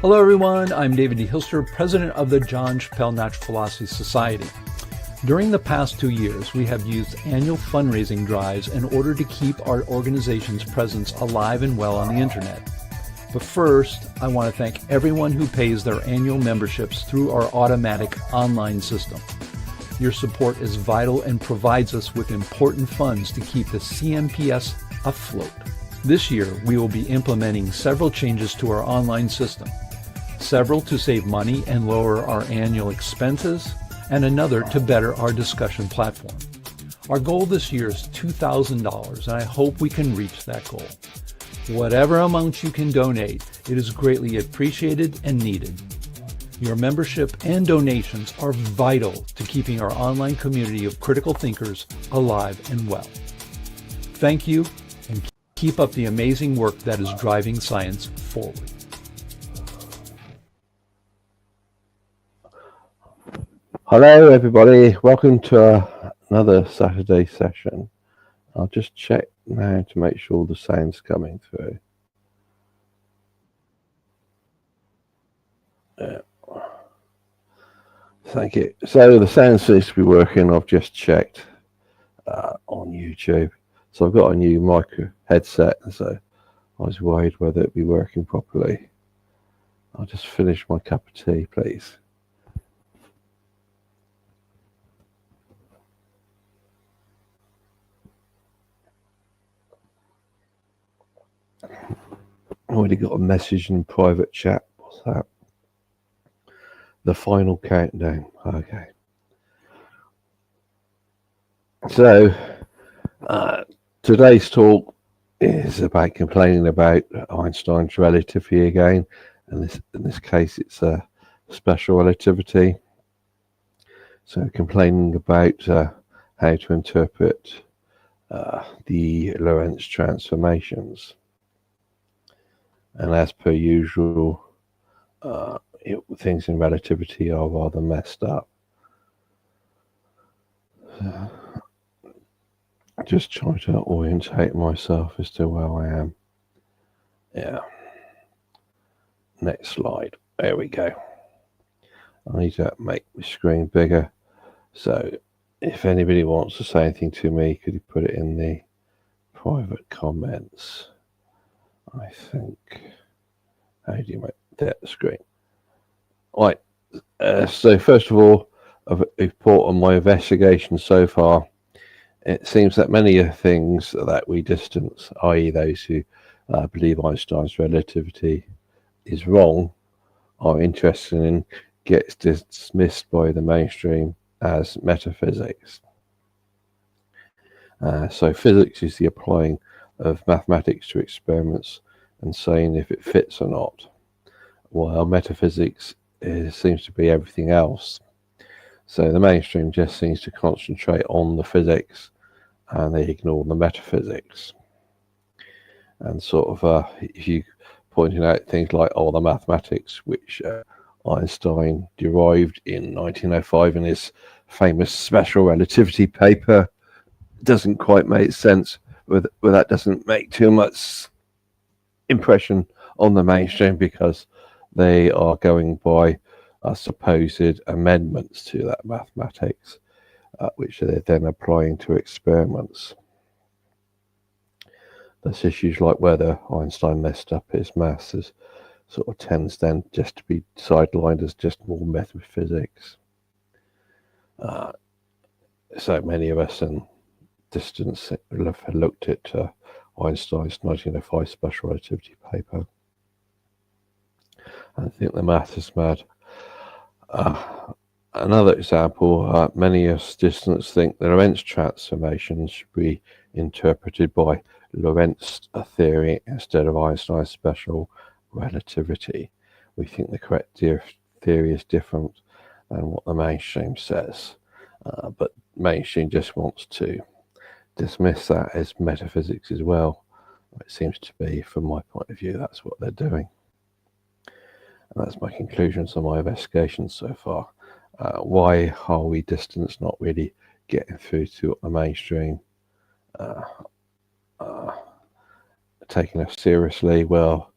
Hello everyone, I'm David D. Hilster, President of the John Chappell Natural Philosophy Society. During the past 2 years, we have used annual fundraising drives in order to keep our organization's presence alive and well on the internet. But first, I want to thank everyone who pays their annual memberships through our automatic online system. Your support is vital and provides us with important funds to keep the CMPS afloat. This year, we will be implementing several changes to our online system. Several to save money and lower our annual expenses, and another to better our discussion platform. Our goal this year is $2,000, and I hope we can reach that goal. Whatever amount you can donate, it is greatly appreciated and needed. Your membership and donations are vital to keeping our online community of critical thinkers alive and well. Thank you, and keep up the amazing work that is driving science forward. Hello everybody, welcome to another Saturday session. I'll just check now to make sure the sound's coming through. Thank you. So the sound seems to be working. I've just checked on YouTube. So I've got a new micro headset, so I was worried whether it'd be working properly. I'll just finish my cup of tea, please. Already got a message in private chat. What's that? The final countdown. Okay. So today's talk is about complaining about Einstein's relativity again, and in this case it's special relativity. So complaining about how to interpret the Lorentz transformations. And as per usual, things in relativity are rather messed up. Just trying to orientate myself as to where I am. Yeah. Next slide. There we go. I need to make the screen bigger. So if anybody wants to say anything to me, could you put it in the private comments? I think. How do you make that screen? Right. So first of all, a report on my investigation so far. It seems that many of the things that we distance, i.e. those who believe Einstein's relativity is wrong, are interested in, gets dismissed by the mainstream as metaphysics. So physics is the applying of mathematics to experiments and saying if it fits or not, while metaphysics seems to be everything else. So the mainstream just seems to concentrate on the physics and they ignore the metaphysics. And sort of if you pointing out things like the mathematics which Einstein derived in 1905 in his famous special relativity paper doesn't quite make sense, but that doesn't make too much impression on the mainstream because they are going by supposed amendments to that mathematics, which they're then applying to experiments. There's issues like whether Einstein messed up his maths as sort of tends then just to be sidelined as just more metaphysics. So many of us in distance have looked at Einstein's 1905 special relativity paper. I think the math is mad. Another example, many of us distance think the Lorentz transformations should be interpreted by Lorentz theory instead of Einstein's special relativity. We think the correct theory is different than what the mainstream says, but mainstream just wants to dismiss that as metaphysics as well. It seems to be, from my point of view, that's what they're doing. And that's my conclusions on my investigation so far. Why are we distance not really getting through to the mainstream, taking us seriously? Well,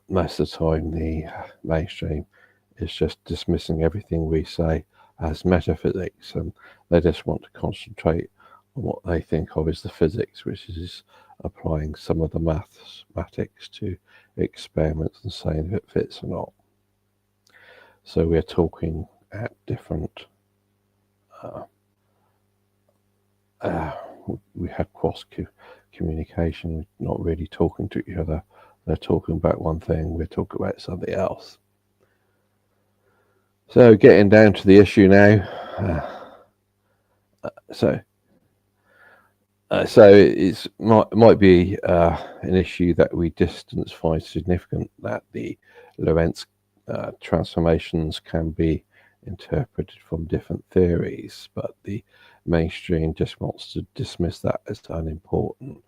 Most of the time the mainstream is just dismissing everything we say as metaphysics, and they just want to concentrate on what they think of as the physics, which is applying some of the mathematics to experiments and saying if it fits or not. So we're talking at different we had cross communication, not really talking to each other. They're talking about one thing, we're talking about something else. So getting down to the issue now. So it might be an issue that we distance find significant, that the Lorentz transformations can be interpreted from different theories, but the mainstream just wants to dismiss that as unimportant.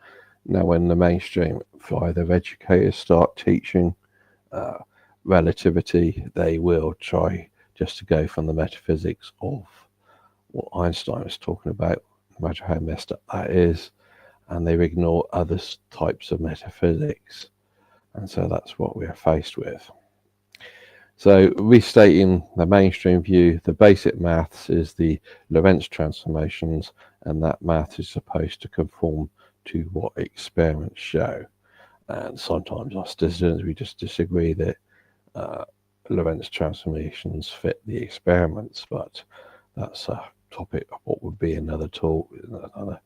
Now, when the mainstream, via their educators, start teaching relativity, they will try just to go from the metaphysics of what Einstein was talking about, no matter how messed up that is, and they ignore other types of metaphysics. And so that's what we're faced with. So restating the mainstream view, the basic maths is the Lorentz transformations, and that math is supposed to conform to what experiments show. And sometimes us students, we just disagree that Lorentz transformations fit the experiments, but that's a topic of what would be another talk, another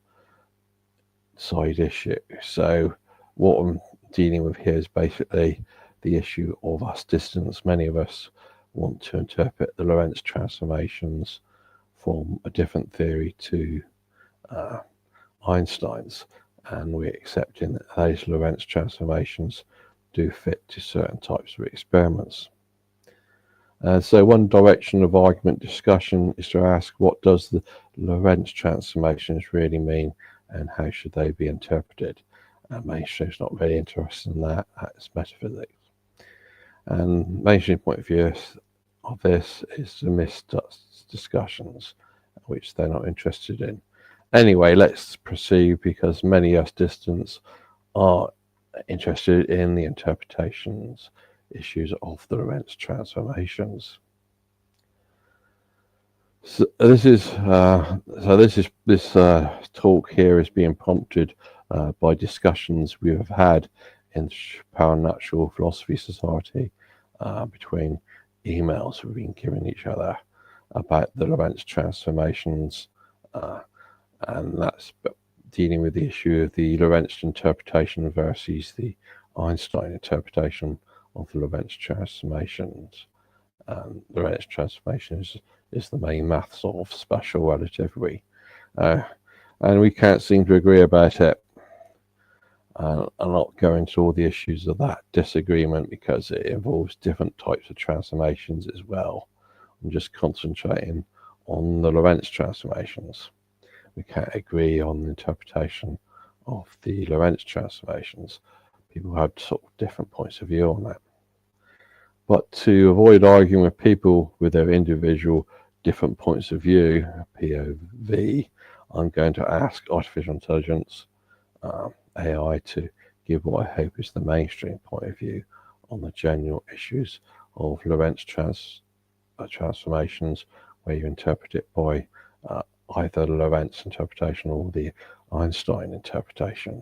side issue. So what I'm dealing with here is basically the issue of us distance. Many of us want to interpret the Lorentz transformations from a different theory to Einstein's, and we're accepting that those Lorentz transformations do fit to certain types of experiments. So one direction of argument discussion is to ask, what does the Lorentz transformations really mean, and how should they be interpreted? And mainstream's not really interested in that. That's metaphysics. And mainstream point of view of this is to miss discussions, which they're not interested in. Anyway, let's proceed, because many of us distance are interested in the interpretations issues of the Lorentz transformations. So this talk here is being prompted by discussions we have had in the Paranatural Philosophy Society between emails we've been giving each other about the Lorentz transformations, and that's dealing with the issue of the Lorentz interpretation versus the Einstein interpretation of the Lorentz transformations. The Lorentz transformation is the main maths of special relativity, and we can't seem to agree about it. I'll not go into all the issues of that disagreement because it involves different types of transformations as well. I'm just concentrating on the Lorentz transformations. We can't agree on the interpretation of the Lorentz transformations. People have sort of different points of view on that. But to avoid arguing with people with their individual different points of view, POV, I'm going to ask artificial intelligence, AI, to give what I hope is the mainstream point of view on the general issues of Lorentz transformations, where you interpret it by either the Lorentz interpretation or the Einstein interpretation.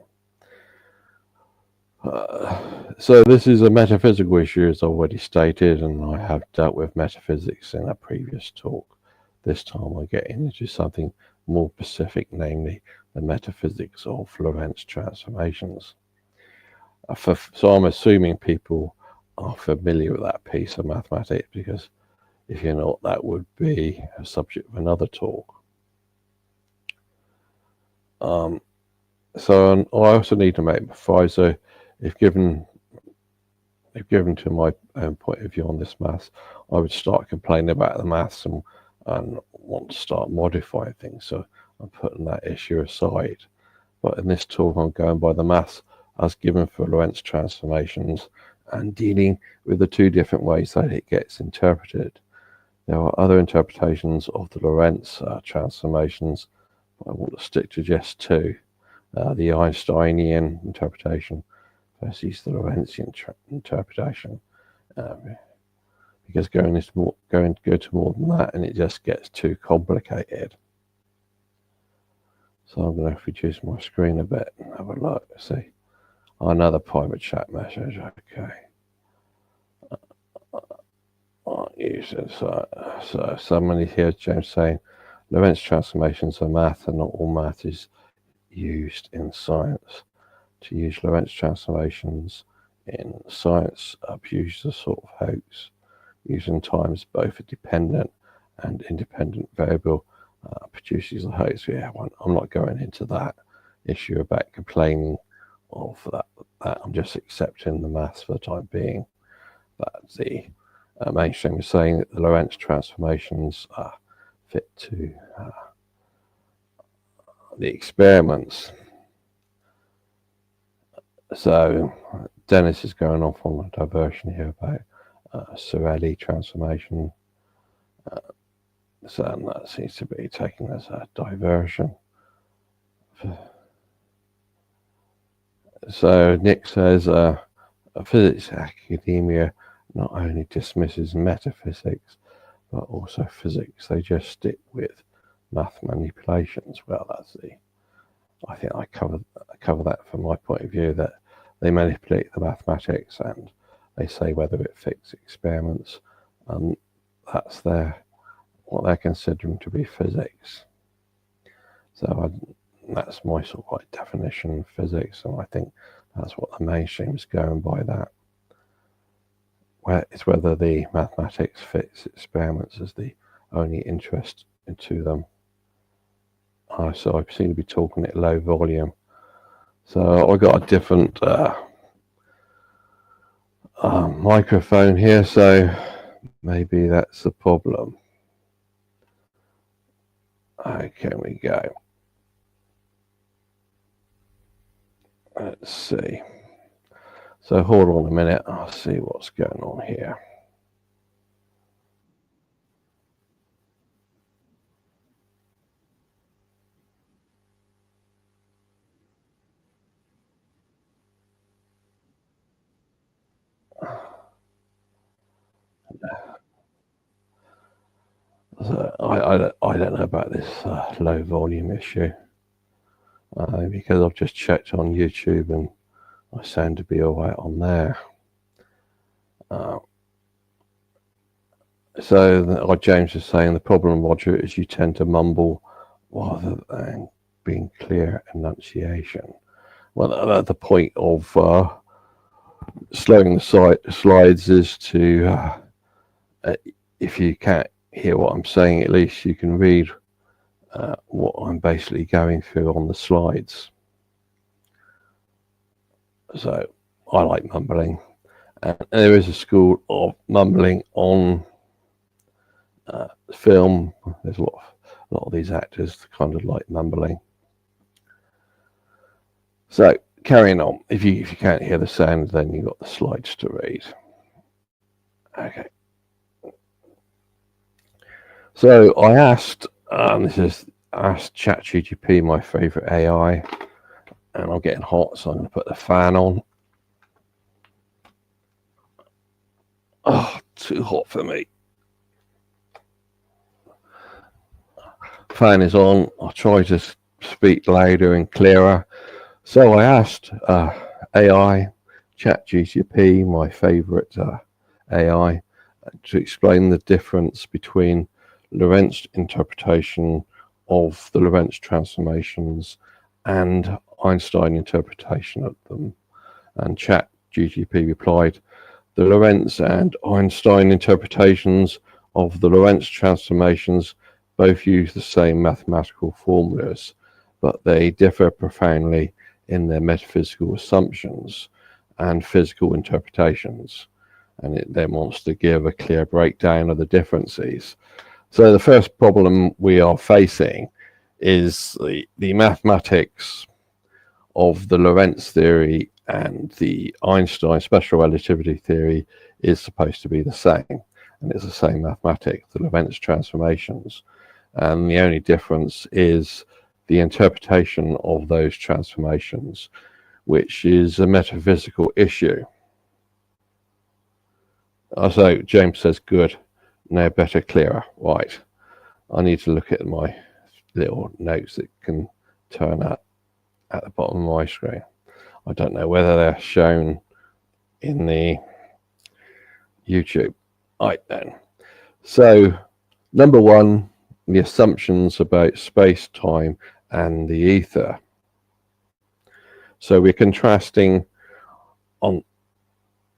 So this is a metaphysical issue, as already stated, and I have dealt with metaphysics in a previous talk. This time I get into something more specific, namely the metaphysics of Lorentz transformations. So I'm assuming people are familiar with that piece of mathematics, because if you're not, that would be a subject of another talk. So I also need to make a proviso. If given to my own point of view on this maths, I would start complaining about the maths and want to start modifying things. So I'm putting that issue aside. But in this talk, I'm going by the maths as given for Lorentz transformations and dealing with the two different ways that it gets interpreted. There are other interpretations of the Lorentz transformations, but I want to stick to just two. The Einsteinian interpretation versus the Lorentzian interpretation. Because go to more than that, and it just gets too complicated. So I'm going to reduce my screen a bit and have a look. See, another private chat message. Okay. So somebody here, James, saying Lorentz transformations are math, and not all math is used in science. To use Lorentz transformations in science abuse a sort of hoax, using times both a dependent and independent variable produces a hoax. Yeah, I'm not going into that issue about complaining of that. I'm just accepting the maths for the time being. That the mainstream is saying that the Lorentz transformations fit to the experiments. So Dennis is going off on a diversion here about Sorelli transformation. So that seems to be taken as a diversion. So Nick says physics academia not only dismisses metaphysics but also physics. They just stick with math manipulations. Well, I think I cover that from my point of view, that they manipulate the mathematics and they say whether it fits experiments, and that's what they're considering to be physics. So that's my sort of like definition of physics, and I think that's what the mainstream is going by. That it's whether the mathematics fits experiments as the only interest into them. So I seem to be talking at low volume. So I got a different microphone here, so maybe that's the problem. Okay, we go. Let's see. So hold on a minute. I'll see what's going on here. So I don't know about this low volume issue because I've just checked on YouTube and I sound to be all right on there. So like James is saying, the problem, Roger, is you tend to mumble rather than being clear enunciation. Well, the point of slowing the slides is to, if you can't hear what I'm saying, at least you can read what I'm basically going through on the slides. So I like mumbling, and there is a school of mumbling on film. There's a lot of these actors kind of like mumbling. So carrying on, if you can't hear the sound, then you've got the slides to read. Okay. So I asked ChatGPT, my favorite AI, and I'm getting hot, so I'm going to put the fan on. Oh, too hot for me. Fan is on. I'll try to speak louder and clearer. So I asked AI, ChatGPT, my favorite AI, to explain the difference between Lorentz interpretation of the Lorentz transformations and Einstein interpretation of them. And ChatGPT replied, the Lorentz and Einstein interpretations of the Lorentz transformations both use the same mathematical formulas, but they differ profoundly in their metaphysical assumptions and physical interpretations. And it then wants to give a clear breakdown of the differences. So the first problem we are facing is the mathematics of the Lorentz theory and the Einstein special relativity theory is supposed to be the same. And it's the same mathematics, the Lorentz transformations. And the only difference is the interpretation of those transformations, which is a metaphysical issue. So James says, good, now better, clearer. Right, I need to look at my little notes that can turn up at the bottom of my screen. I don't know whether they're shown in the YouTube. Right then. So, number one, the assumptions about space, time, and the ether. So we're contrasting in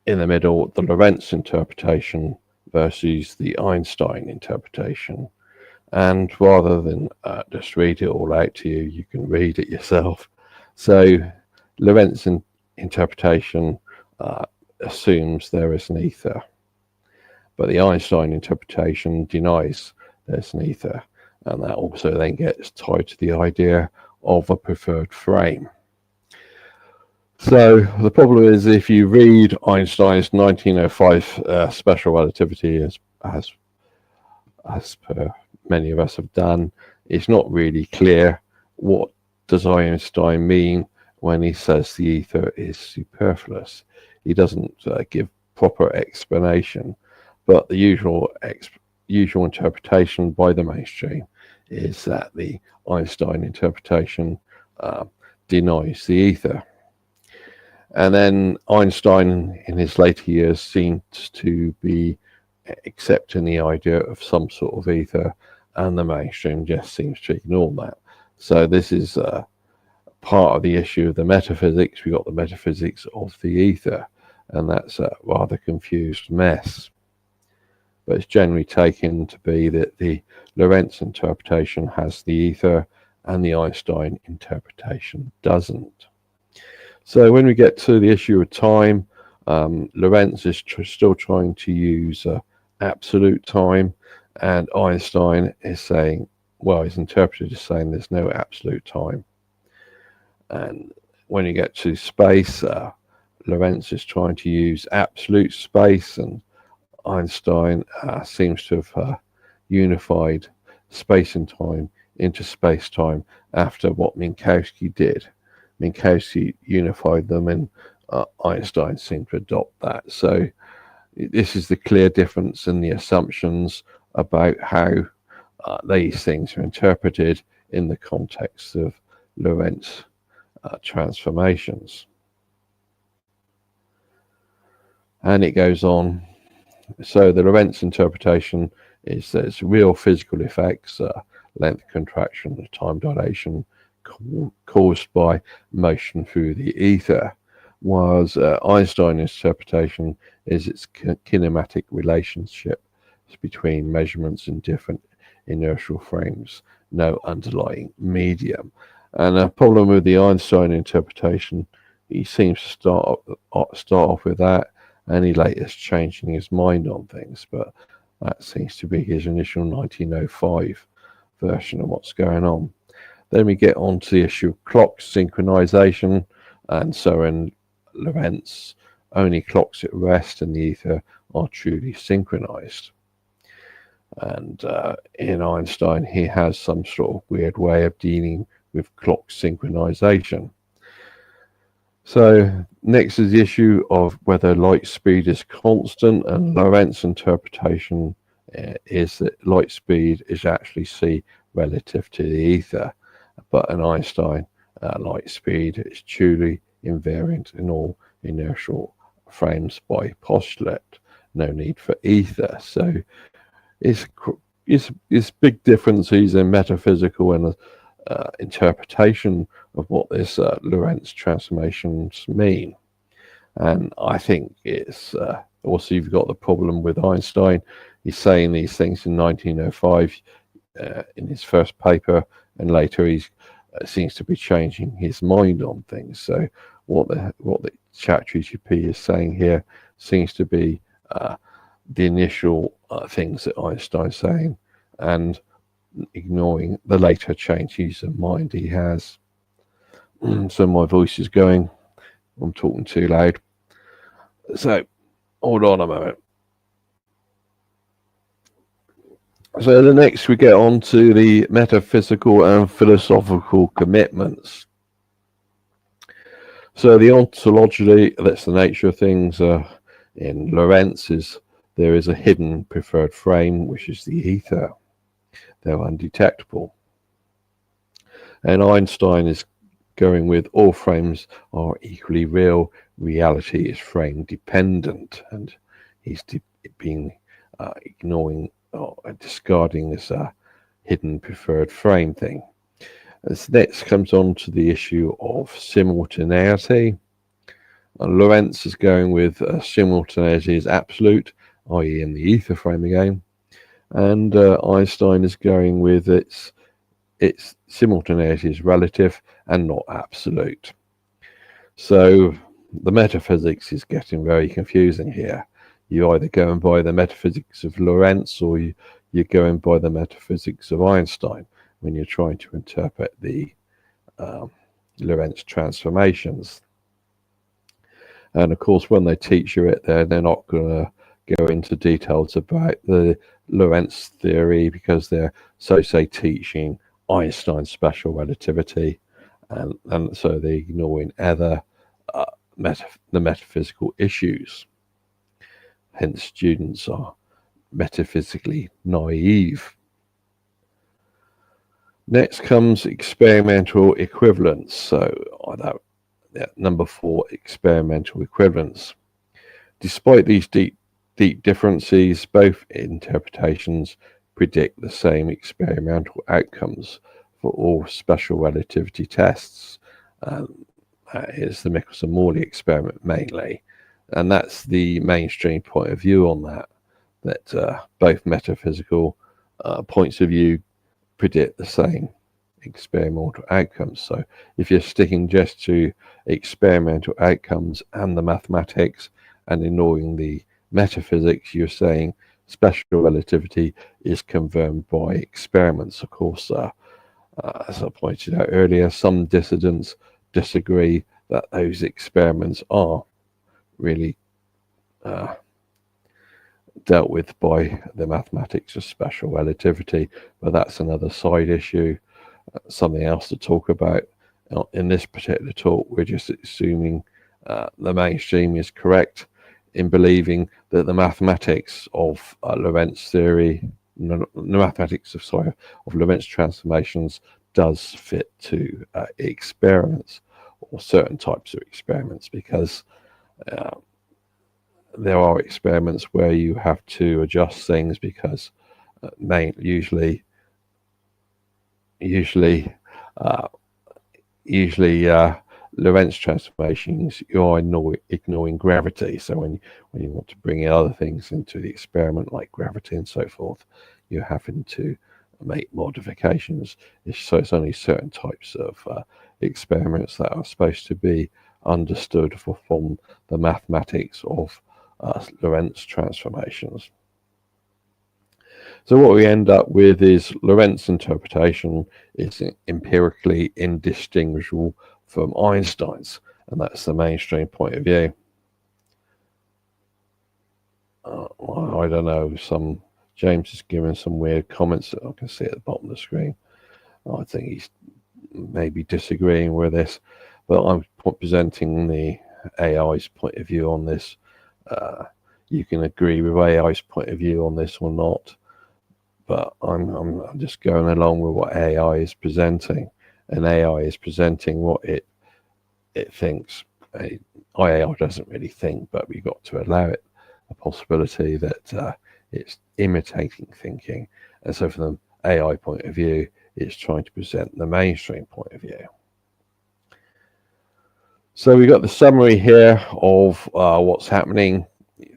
the middle the Lorentz interpretation versus the Einstein interpretation. And rather than just read it all out to you, you can read it yourself. So Lorentz interpretation assumes there is an ether, but the Einstein interpretation denies there's an ether, and that also then gets tied to the idea of a preferred frame. So the problem is, if you read Einstein's 1905 special relativity as per many of us have done, it's not really clear what does Einstein mean when he says the ether is superfluous. He doesn't give proper explanation, but the usual interpretation by the mainstream is that the Einstein interpretation denies the ether. And then Einstein in his later years seems to be accepting the idea of some sort of ether, and the mainstream just seems to ignore that. So this is part of the issue of the metaphysics. We've got the metaphysics of the ether, and that's a rather confused mess. But it's generally taken to be that the Lorentz interpretation has the ether and the Einstein interpretation doesn't. So when we get to the issue of time, Lorentz is still trying to use absolute time, and Einstein is saying, well, his interpreter is saying there's no absolute time. And when you get to space, Lorentz is trying to use absolute space, and Einstein seems to have unified space and time into space-time after what Minkowski did. Minkowski unified them, and Einstein seemed to adopt that. So this is the clear difference in the assumptions about how these things are interpreted in the context of Lorentz transformations. And it goes on. So the Lorentz interpretation is there's real physical effects, length contraction, time dilation caused by motion through the ether, whereas Einstein's interpretation is its kinematic relationship between measurements in different inertial frames, no underlying medium. And a problem with the Einstein interpretation, he seems to start off with that, and he later is changing his mind on things, but that seems to be his initial 1905 version of what's going on. Then we get on to the issue of clock synchronization, and so in Lorentz, only clocks at rest in the ether are truly synchronized. And in Einstein, he has some sort of weird way of dealing with clock synchronization. So next is the issue of whether light speed is constant, and Lorentz interpretation is that light speed is actually c relative to the ether, but in Einstein, light speed is truly invariant in all inertial frames by postulate, no need for ether. So it's big differences in metaphysical and interpretation of what this Lorentz transformations mean. And I think it's also, you've got the problem with Einstein. He's saying these things in 1905 in his first paper, and later he seems to be changing his mind on things. So what the ChatGPT is saying here seems to be the initial things that Einstein's saying, and ignoring the later changes of mind he has. So my voice is going. I'm talking too loud. So hold on a moment. So the next we get on to the metaphysical and philosophical commitments. So the ontology, that's the nature of things. In Lorentz, there is a hidden preferred frame, which is the ether. They're undetectable. And Einstein is going with all frames are equally real. Reality is frame dependent, and he's ignoring or discarding this hidden preferred frame thing. This next comes on to the issue of simultaneity. Lorentz is going with simultaneity is absolute, i.e. in the ether frame again, and Einstein is going with its simultaneity is relative and not absolute. So the metaphysics is getting very confusing here. You either go and buy the metaphysics of Lorentz, or you're going by the metaphysics of Einstein when you're trying to interpret the Lorentz transformations. And of course, when they teach you it, they're not going to go into details about the Lorentz theory, because they're teaching Einstein's special relativity, and so they're ignoring other the metaphysical issues. Hence, students are metaphysically naive. Next comes experimental equivalence. So number 4, experimental equivalence. Despite these deep differences, both interpretations predict the same experimental outcomes for all special relativity tests. That is the Michelson-Morley experiment mainly, and that's the mainstream point of view on that both metaphysical points of view predict the same experimental outcomes. So if you're sticking just to experimental outcomes and the mathematics and ignoring the metaphysics, you're saying special relativity is confirmed by experiments. Of course, as I pointed out earlier, some dissidents disagree that those experiments are really dealt with by the mathematics of special relativity, but that's another side issue, something else to talk about. In this particular talk, we're just assuming the mainstream is correct in believing that the mathematics of Lorentz theory, the mathematics of Lorentz transformations does fit to experiments or certain types of experiments, because there are experiments where you have to adjust things because usually Lorentz transformations, you are ignoring gravity. So when you want to bring in other things into the experiment, like gravity and so forth, you're having to make modifications. So it's only certain types of experiments that are supposed to be understood from the mathematics of Lorentz transformations. So what we end up with is Lorentz interpretation is empirically indistinguishable from Einstein's, and that's the mainstream point of view. I don't know, James is giving some weird comments that I can see at the bottom of the screen. I think he's maybe disagreeing with this, but I'm presenting the AI's point of view on this. You can agree with AI's point of view on this or not, but I'm just going along with what AI is presenting, and AI is presenting what it thinks. AI doesn't really think, but we've got to allow it a possibility that it's imitating thinking, and so from the AI point of view, it's trying to present the mainstream point of view. So we've got the summary here of what's happening.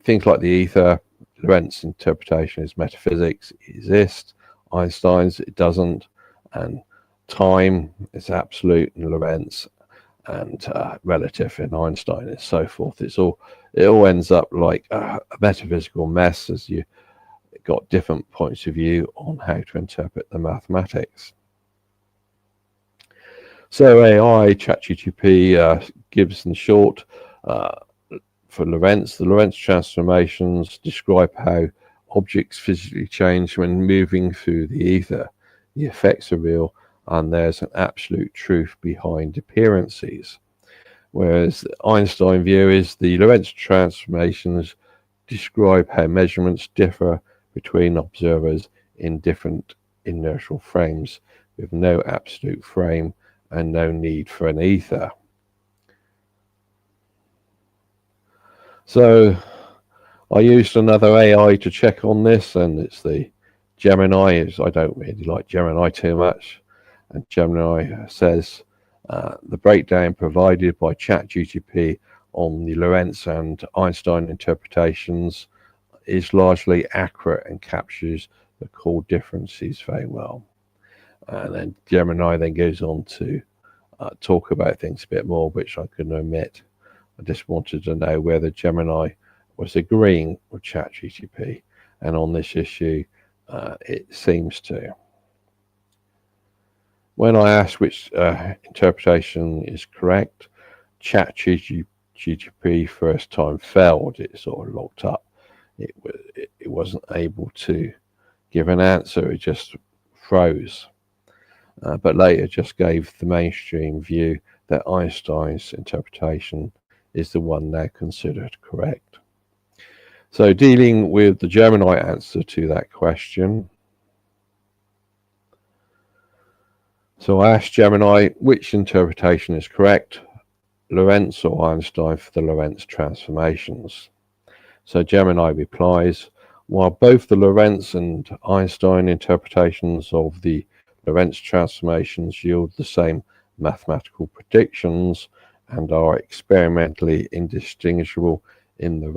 Things like the ether, Lorentz interpretation is metaphysics, it exists. Einstein's, it doesn't. And time is absolute in Lorentz, and relative in Einstein, and so forth. It all ends up like a metaphysical mess, as you got different points of view on how to interpret the mathematics. So AI, ChatGPT gives in short for Lorentz. The Lorentz transformations describe how objects physically change when moving through the ether. The effects are real, and there's an absolute truth behind appearances. whereas the Einstein view is the Lorentz transformations describe how measurements differ between observers in different inertial frames with no absolute frame and no need for an ether. So I used another AI to check on this, and it's the Gemini. I don't really like Gemini too much, and Gemini says the breakdown provided by ChatGPT on the Lorentz and Einstein interpretations is largely accurate and captures the core differences very well. And then Gemini then goes on to talk about things a bit more, which I couldn't omit. I just wanted to know whether Gemini was agreeing with ChatGPT, and on this issue, it seems to. When I asked which interpretation is correct, ChatGPT first time failed. It sort of locked up. It wasn't able to give an answer. It just froze. But later just gave the mainstream view that Einstein's interpretation is the one now considered correct. So dealing with the Gemini answer to that question. So I asked Gemini which interpretation is correct, Lorentz or Einstein for the Lorentz transformations. So Gemini replies, while both the Lorentz and Einstein interpretations of the Lorentz transformations yield the same mathematical predictions and are experimentally indistinguishable in the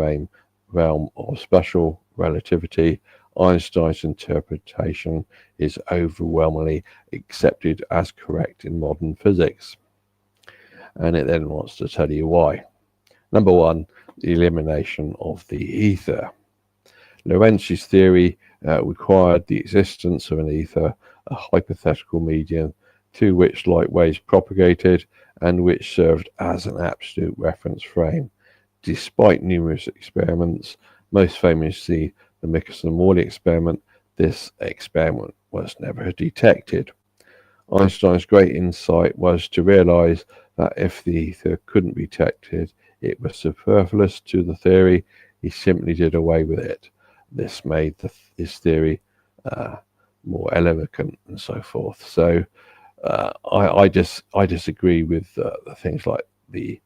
realm of special relativity, Einstein's interpretation is overwhelmingly accepted as correct in modern physics. And it then wants to tell you why. Number one, the elimination of the ether. Lorentz's theory required the existence of an ether, a hypothetical medium through which light waves propagated and which served as an absolute reference frame. Despite numerous experiments, most famously the Michelson-Morley experiment, this experiment was never detected. Einstein's great insight was to realize that if the ether couldn't be detected, it was superfluous to the theory. He simply did away with it. This made his theory more elegant and so forth. So I disagree with the things like the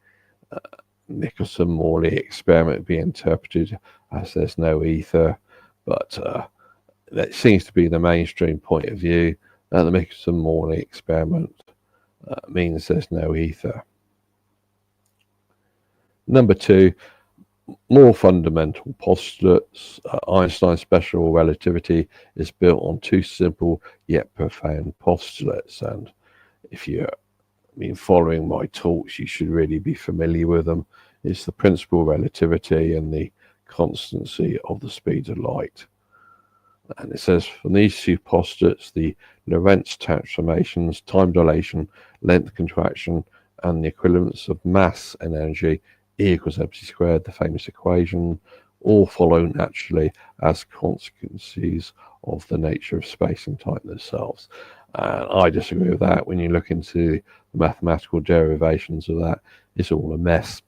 Michelson-Morley experiment being interpreted as there's no ether, but that seems to be the mainstream point of view, that the Michelson-Morley experiment means there's no ether. Number two, more fundamental postulates. Einstein's special relativity is built on two simple yet profound postulates, and if you've been following my talks, you should really be familiar with them. It's the principal relativity and the constancy of the speed of light. And it says from these two postulates, the Lorentz transformations, time dilation, length contraction, and the equivalence of mass and energy, E equals mc squared, the famous equation, all follow naturally as consequences of the nature of space and time themselves. And I disagree with that. When you look into the mathematical derivations of that, it's all a mess.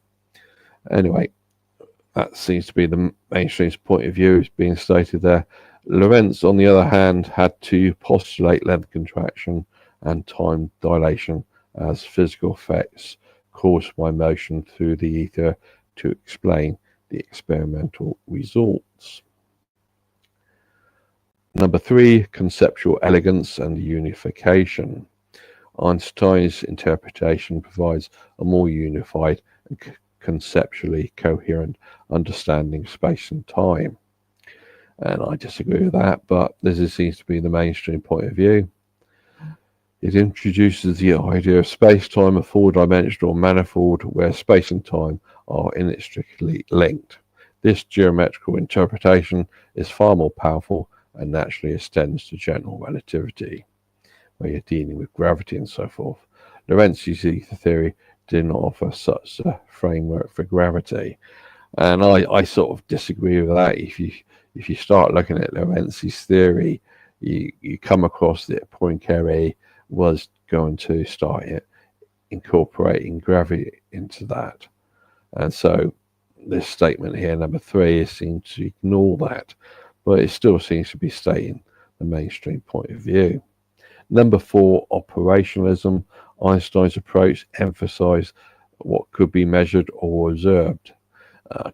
Anyway, that seems to be the mainstream's point of view, is being stated there. Lorentz, on the other hand, had to postulate length contraction and time dilation as physical effects caused by motion through the ether to explain the experimental results. Number three, conceptual elegance and unification. Einstein's interpretation provides a more unified and conceptually coherent understanding of space and time. And I disagree with that, but this seems to be the mainstream point of view. It introduces the idea of space-time, a four-dimensional manifold where space and time are inextricably linked. This geometrical interpretation is far more powerful and naturally extends to general relativity, where you're dealing with gravity and so forth. Lorentz's ether theory did not offer such a framework for gravity, and I sort of disagree with that. If you start looking at Lorentz's theory, you come across that Poincaré was going to start incorporating gravity into that. And so this statement here, number 3, seems to ignore that, but it still seems to be stating the mainstream point of view. Number 4, operationalism. Einstein's approach emphasized what could be measured or observed.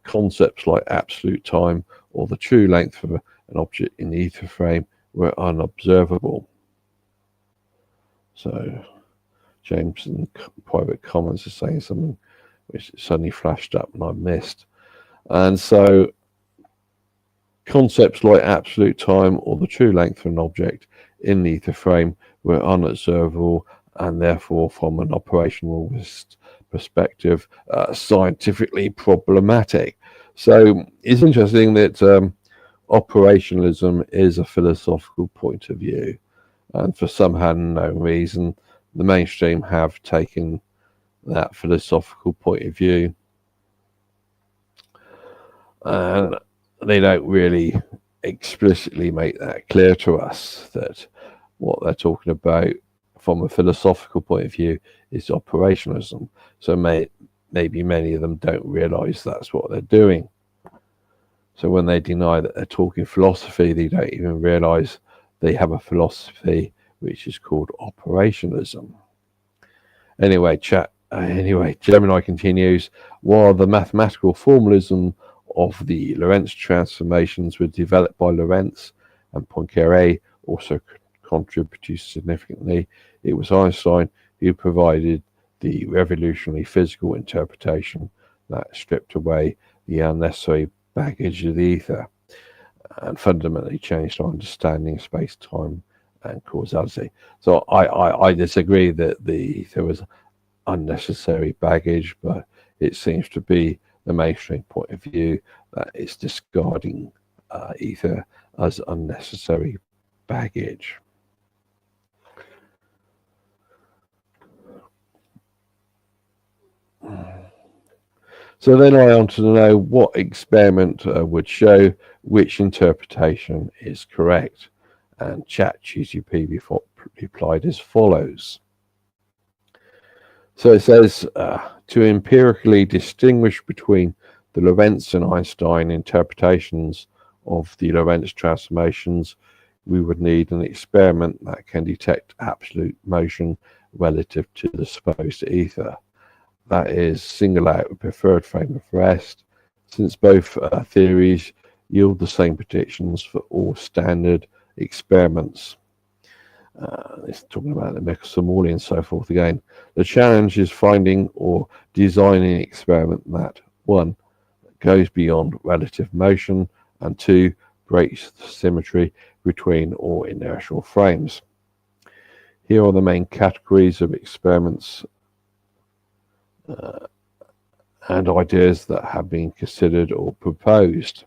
Concepts like absolute time or the true length of an object in the ether frame were unobservable. So James in private comments is saying something which suddenly flashed up and I missed. And so concepts like absolute time or the true length of an object in the ether frame were unobservable, and therefore from an operationalist perspective scientifically problematic. So it's interesting that operationalism is a philosophical point of view, and for some unknown reason the mainstream have taken that philosophical point of view, and they don't really explicitly make that clear to us that what they're talking about from a philosophical point of view is operationalism. So maybe many of them don't realize that's what they're doing. So when they deny that they're talking philosophy, they don't even realize they have a philosophy which is called operationalism. Anyway, Gemini continues. While the mathematical formalism of the Lorentz transformations were developed by Lorentz and Poincaré also contributed significantly, it was Einstein who provided the revolutionary physical interpretation that stripped away the unnecessary baggage of the ether and fundamentally changed our understanding of space-time and causality. So I disagree that the ether was unnecessary baggage, but it seems to be the mainstream point of view that it's discarding ether as unnecessary baggage. So then I want to know what experiment would show which interpretation is correct. And ChatGPT replied as follows. So it says, to empirically distinguish between the Lorentz and Einstein interpretations of the Lorentz transformations, we would need an experiment that can detect absolute motion relative to the supposed ether. That is, single out a preferred frame of rest, since both theories yield the same predictions for all standard experiments. It's talking about the Michelson-Morley and so forth again. The challenge is finding or designing an experiment that, 1, goes beyond relative motion, and 2, breaks the symmetry between all inertial frames. Here are the main categories of experiments and ideas that have been considered or proposed.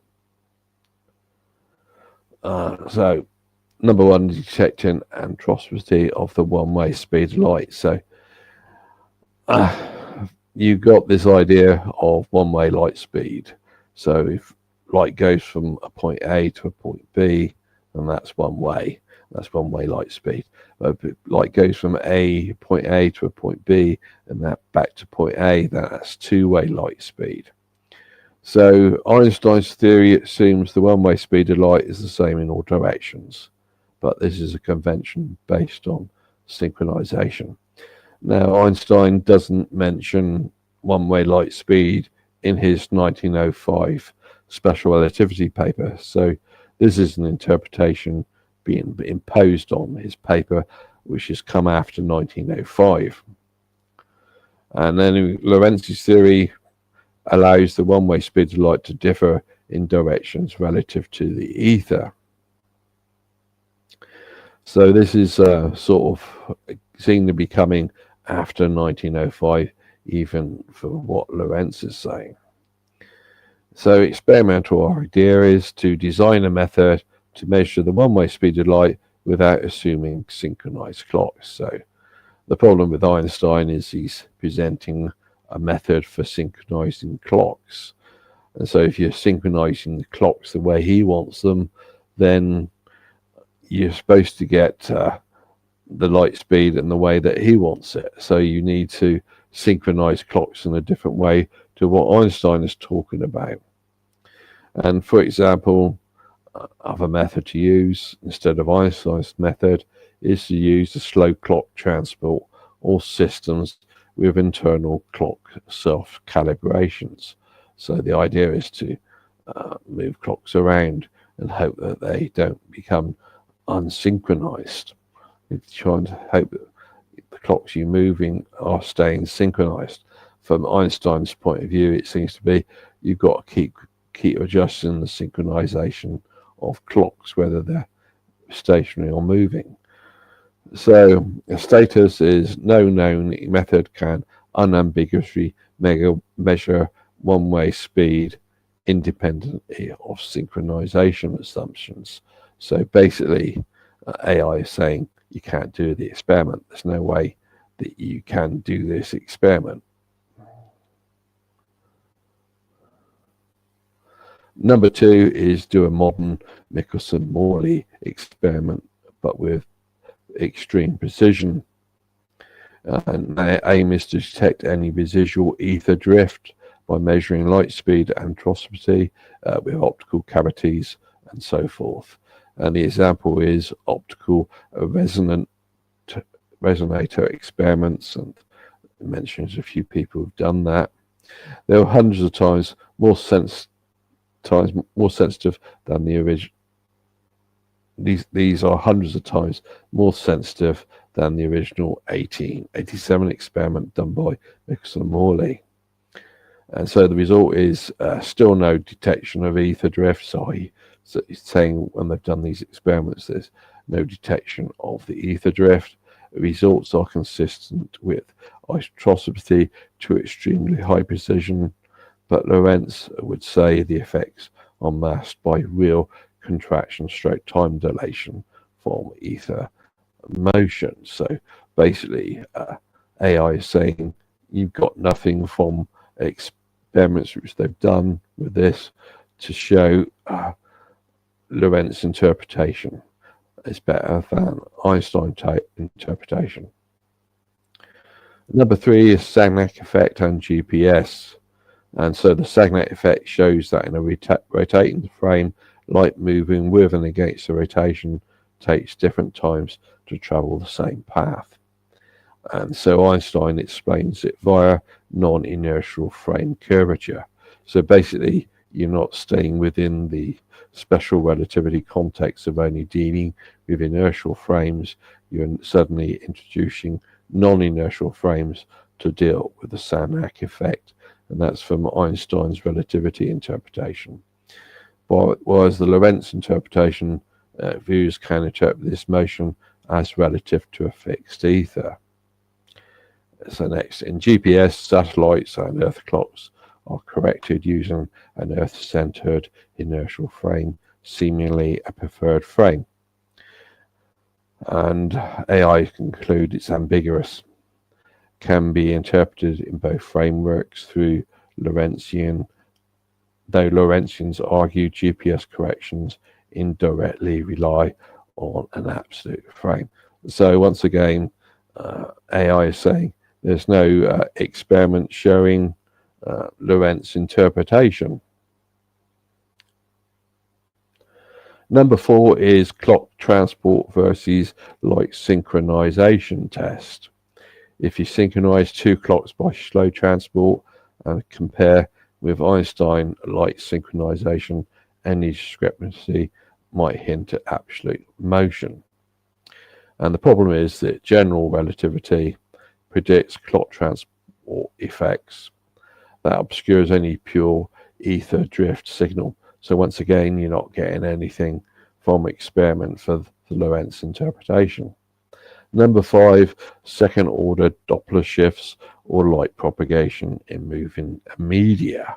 So, number 1, detecting atrocity of the one-way speed of light. So, you've got this idea of one-way light speed. So, if light goes from a point A to a point B, then that's one way. That's one-way light speed. If light goes from point A to a point B, and that back to point A, that's two-way light speed. So Einstein's theory assumes the one-way speed of light is the same in all directions, but this is a convention based on synchronization. Now, Einstein doesn't mention one-way light speed in his 1905 special relativity paper, so this is an interpretation being imposed on his paper, which has come after 1905. And then Lorentz's theory allows the one-way speed of light to differ in directions relative to the ether. So this is sort of seen to be coming after 1905, even for what Lorentz is saying. So experimental idea is to design a method to measure the one-way speed of light without assuming synchronized clocks. So the problem with Einstein is he's presenting a method for synchronizing clocks. And so if you're synchronizing the clocks the way he wants them, then you're supposed to get the light speed and the way that he wants it. So you need to synchronize clocks in a different way to what Einstein is talking about. And for example, other method to use instead of Einstein's method is to use the slow clock transport or systems with internal clock self-calibrations. So the idea is to move clocks around and hope that they don't become unsynchronized. It's trying to hope that the clocks you're moving are staying synchronized. From Einstein's point of view, it seems to be you've got to keep adjusting the synchronization of clocks, whether they're stationary or moving. So a status is no known method can unambiguously measure one-way speed independently of synchronization assumptions. So basically, AI is saying you can't do the experiment. There's no way that you can do this experiment. Number 2 is do a modern Michelson-Morley experiment, but with extreme precision. And the aim is to detect any residual ether drift by measuring light speed and atrocity with optical cavities and so forth. And the example is optical resonator experiments, and it mentions a few people who've done that. They were hundreds of times more sensitive than the original. These are hundreds of times more sensitive than the original 1887 experiment done by Michelson-Morley. And so the result is still no detection of ether drift. So it's saying when they've done these experiments, there's no detection of the ether drift. The results are consistent with isotropicity to extremely high precision, but Lorentz would say the effects are masked by real contraction stroke time dilation from ether motion. So basically, AI is saying you've got nothing from experiments which they've done with this to show Lorentz interpretation is better than Einstein interpretation. Number 3 is Sagnac effect and GPS. And so the Sagnac effect shows that in a rotating frame, light moving with and against the rotation takes different times to travel the same path. And so Einstein explains it via non-inertial frame curvature. So basically, you're not staying within the special relativity context of only dealing with inertial frames. You're suddenly introducing non-inertial frames to deal with the Sagnac effect. And that's from Einstein's relativity interpretation. Whereas the Lorentz interpretation views can interpret this motion as relative to a fixed ether. So next, in GPS, satellites and Earth clocks are corrected using an Earth-centered inertial frame, seemingly a preferred frame. And AI conclude it's ambiguous, can be interpreted in both frameworks through Lorentzian, though Lorentzians argue GPS corrections indirectly rely on an absolute frame. So once again, AI is saying there's no experiment showing Lorentz interpretation. Number 4 is clock transport versus light synchronization test. If you synchronize 2 clocks by slow transport and compare with Einstein light synchronization, any discrepancy might hint at absolute motion. And the problem is that general relativity predicts clock transport effects that obscures any pure ether drift signal. So once again, you're not getting anything from experiment for the Lorentz interpretation. Number 5, second order Doppler shifts or light propagation in moving media.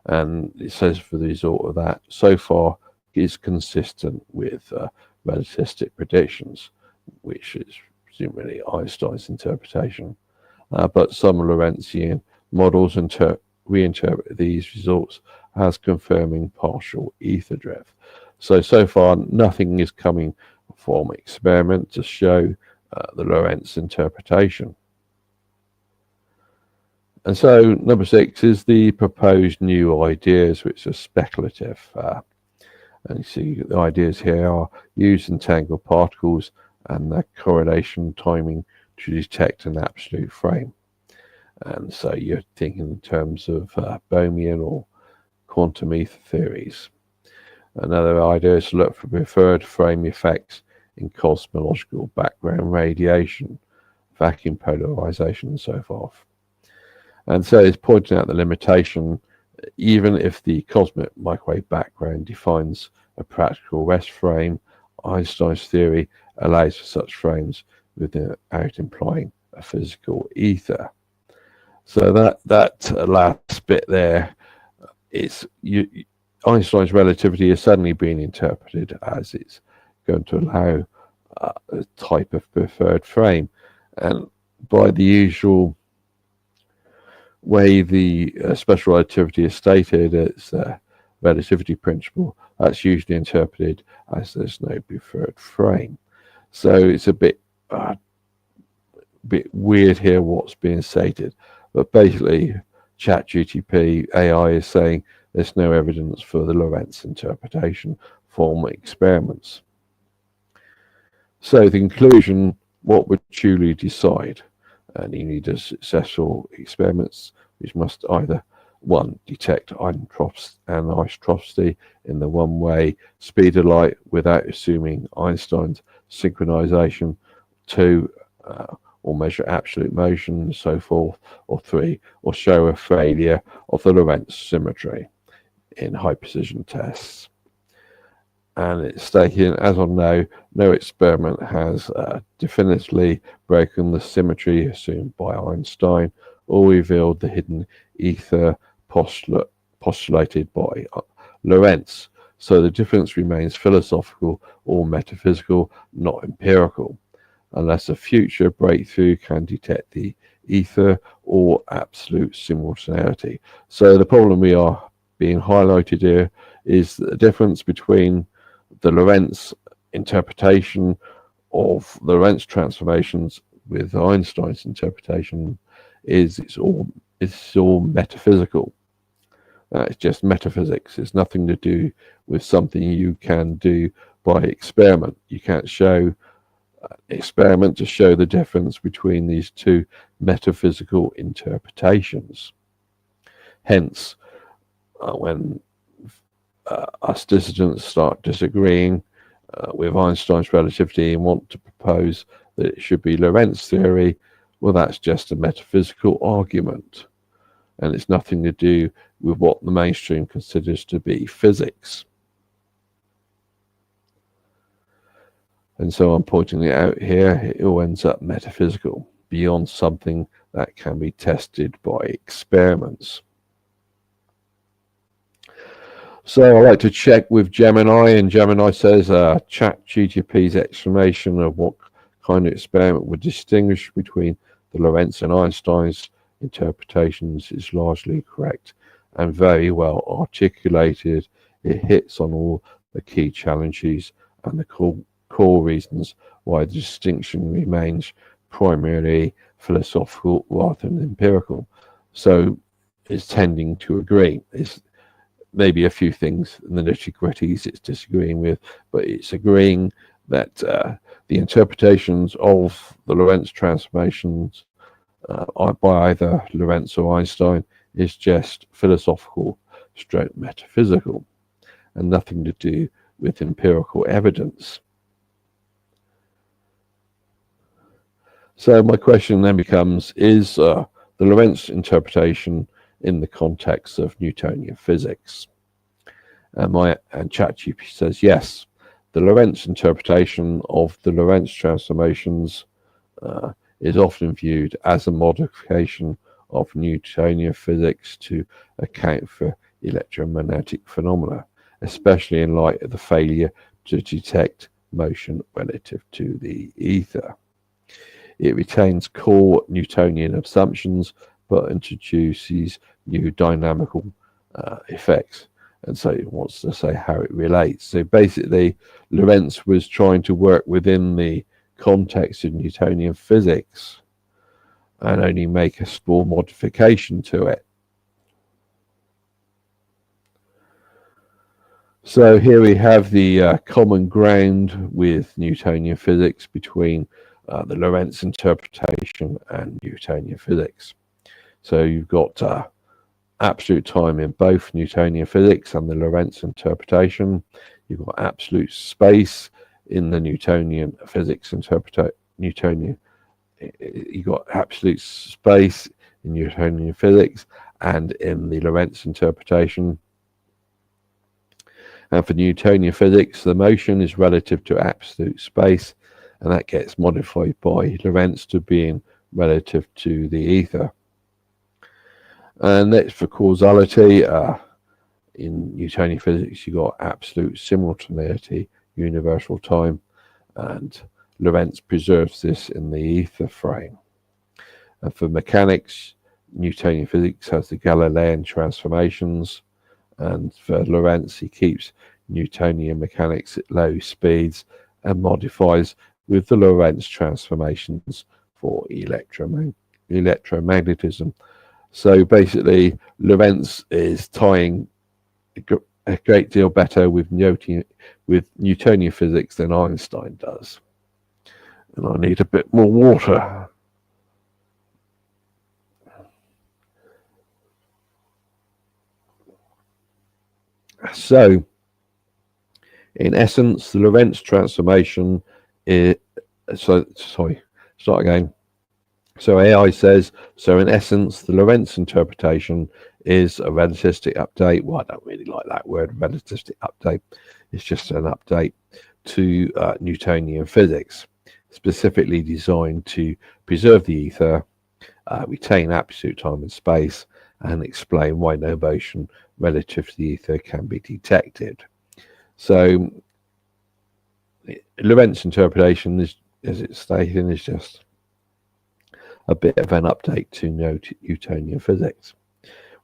And it says for the result of that, so far is consistent with relativistic predictions, which is presumably Einstein's interpretation. But some Lorentzian models reinterpret these results as confirming partial ether drift. So far, nothing is coming from experiment to show the Lorentz interpretation. And so number 6 is the proposed new ideas, which are speculative. And you see the ideas here are use entangled particles and their correlation timing to detect an absolute frame. And so you're thinking in terms of Bohmian or quantum ether theories. Another idea is to look for preferred frame effects in cosmological background radiation, vacuum polarization, and so forth. And so it's pointing out the limitation, even if the cosmic microwave background defines a practical rest frame, Einstein's theory allows for such frames without implying a physical ether. So that last bit there is Einstein's relativity is suddenly being interpreted as it's going to allow a type of preferred frame, and by the usual way the special relativity is stated, it's a relativity principle that's usually interpreted as there's no preferred frame. So it's a bit weird here what's being stated, but basically ChatGPT AI is saying there's no evidence for the Lorentz interpretation from experiments. So the conclusion, what would truly decide? And you need a successful experiments which must either 1. Detect anisotropy in the one-way speed of light without assuming Einstein's synchronization, 2. Or measure absolute motion and so forth, or 3. Or show a failure of the Lorentz symmetry in high precision tests. And it's stating, as of now, no experiment has definitively broken the symmetry assumed by Einstein or revealed the hidden ether postulated by Lorentz. So the difference remains philosophical or metaphysical, not empirical, unless a future breakthrough can detect the ether or absolute simultaneity. So the problem we are being highlighted here is the difference between the Lorentz interpretation of the Lorentz transformations with Einstein's interpretation is it's all metaphysical. It's just metaphysics. It's nothing to do with something you can do by experiment. You can't show experiment to show the difference between these two metaphysical interpretations. Hence, when us dissidents start disagreeing with Einstein's relativity and want to propose that it should be Lorentz theory, well, that's just a metaphysical argument, and it's nothing to do with what the mainstream considers to be physics. And so I'm pointing it out here, it all ends up metaphysical, beyond something that can be tested by experiments. So I like to check with Gemini, and Gemini says ChatGPT's explanation of what kind of experiment would distinguish between the Lorentz and Einstein's interpretations is largely correct and very well articulated. It hits on all the key challenges and the core reasons why the distinction remains primarily philosophical rather than empirical. So it's tending to agree. It's maybe a few things in the nitty-gritties it's disagreeing with, but it's agreeing that the interpretations of the Lorentz transformations by either Lorentz or Einstein is just philosophical stroke metaphysical and nothing to do with empirical evidence. So my question then becomes, is the Lorentz interpretation in the context of Newtonian physics? And ChatGPT says yes. The Lorentz interpretation of the Lorentz transformations is often viewed as a modification of Newtonian physics to account for electromagnetic phenomena, especially in light of the failure to detect motion relative to the ether. It retains core Newtonian assumptions, but introduces new dynamical effects. And so it wants to say how it relates. So basically, Lorentz was trying to work within the context of Newtonian physics and only make a small modification to it. So here we have the common ground with Newtonian physics between the Lorentz interpretation and Newtonian physics. So you've got absolute time in both Newtonian physics and the Lorentz interpretation. You've got absolute space in the Newtonian physics Newtonian. You've got absolute space in Newtonian physics and in the Lorentz interpretation. And for Newtonian physics, the motion is relative to absolute space, and that gets modified by Lorentz to being relative to the ether. And next, for causality, in Newtonian physics, you got absolute simultaneity, universal time, and Lorentz preserves this in the ether frame. And for mechanics, Newtonian physics has the Galilean transformations, and for Lorentz, he keeps Newtonian mechanics at low speeds and modifies with the Lorentz transformations for electromagnetism. So basically, Lorentz is tying a great deal better with Newtonian physics than Einstein does. And I need a bit more water. So, in essence, the Lorentz transformation is, sorry, start again. So AI says, so in essence, the Lorentz interpretation is a relativistic update. Well, I don't really like that word, relativistic update. It's just an update to Newtonian physics, specifically designed to preserve the ether, retain absolute time and space, and explain why no motion relative to the ether can be detected. So Lorentz interpretation is, as it's stated, is just a bit of an update to Newtonian physics,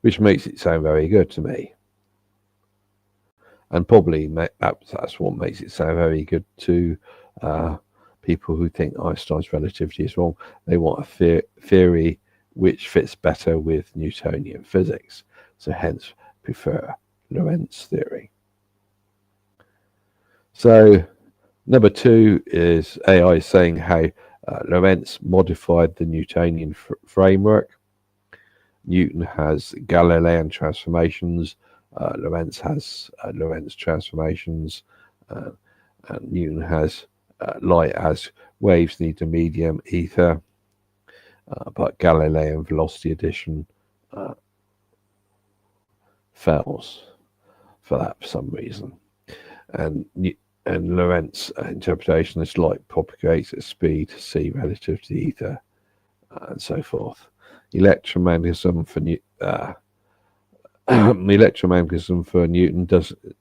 which makes it sound very good to me. And probably that's what makes it sound very good to people who think Einstein's relativity is wrong. They want a theory which fits better with Newtonian physics, so hence prefer Lorentz theory. So number 2 is AI saying how Lorentz modified the Newtonian framework. Newton has Galilean transformations, Lorentz has Lorentz transformations, and Newton has light as waves need a medium ether, but Galilean velocity addition fails for that for some reason. And Lorentz interpretation is light propagates at speed c relative to the ether, and so forth. Electromagnetism for Newton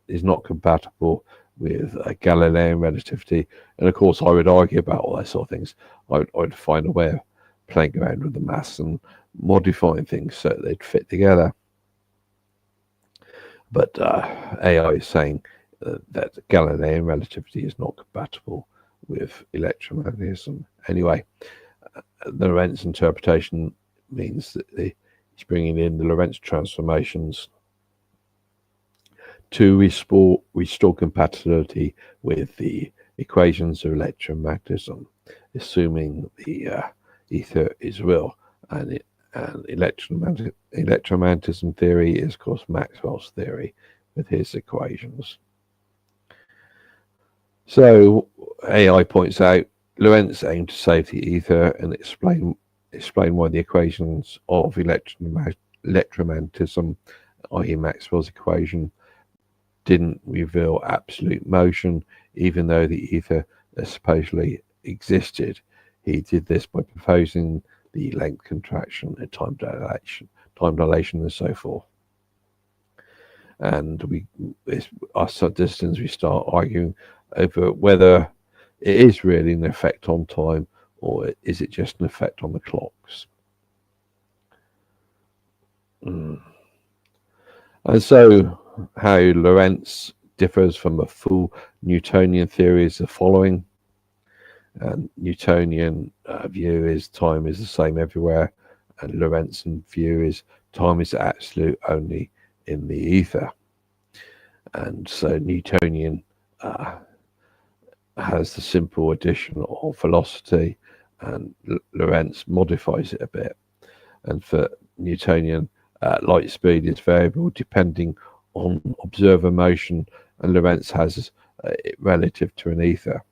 is not compatible with Galilean relativity, and of course I would argue about all those sort of things. I would find a way of playing around with the maths and modifying things so they'd fit together. But AI is saying that Galilean relativity is not compatible with electromagnetism. Anyway, the Lorentz interpretation means that he's bringing in the Lorentz transformations to restore compatibility with the equations of electromagnetism, assuming the ether is real, and electromagnetism theory is, of course, Maxwell's theory with his equations. So AI points out Lorentz aimed to save the ether and explain why the equations of electromagnetism, i.e. Maxwell's equation, didn't reveal absolute motion, even though the ether supposedly existed. He did this by proposing the length contraction and time dilation and so forth. And our distance, we start arguing over whether it is really an effect on time or is it just an effect on the clocks. And so how Lorentz differs from a full Newtonian theory is the following. And Newtonian view is time is the same everywhere, and Lorentzian view is time is absolute only in the ether. And so Newtonian has the simple addition of velocity, and Lorentz modifies it a bit. And for Newtonian, light speed is variable depending on observer motion, and Lorentz has it relative to an ether.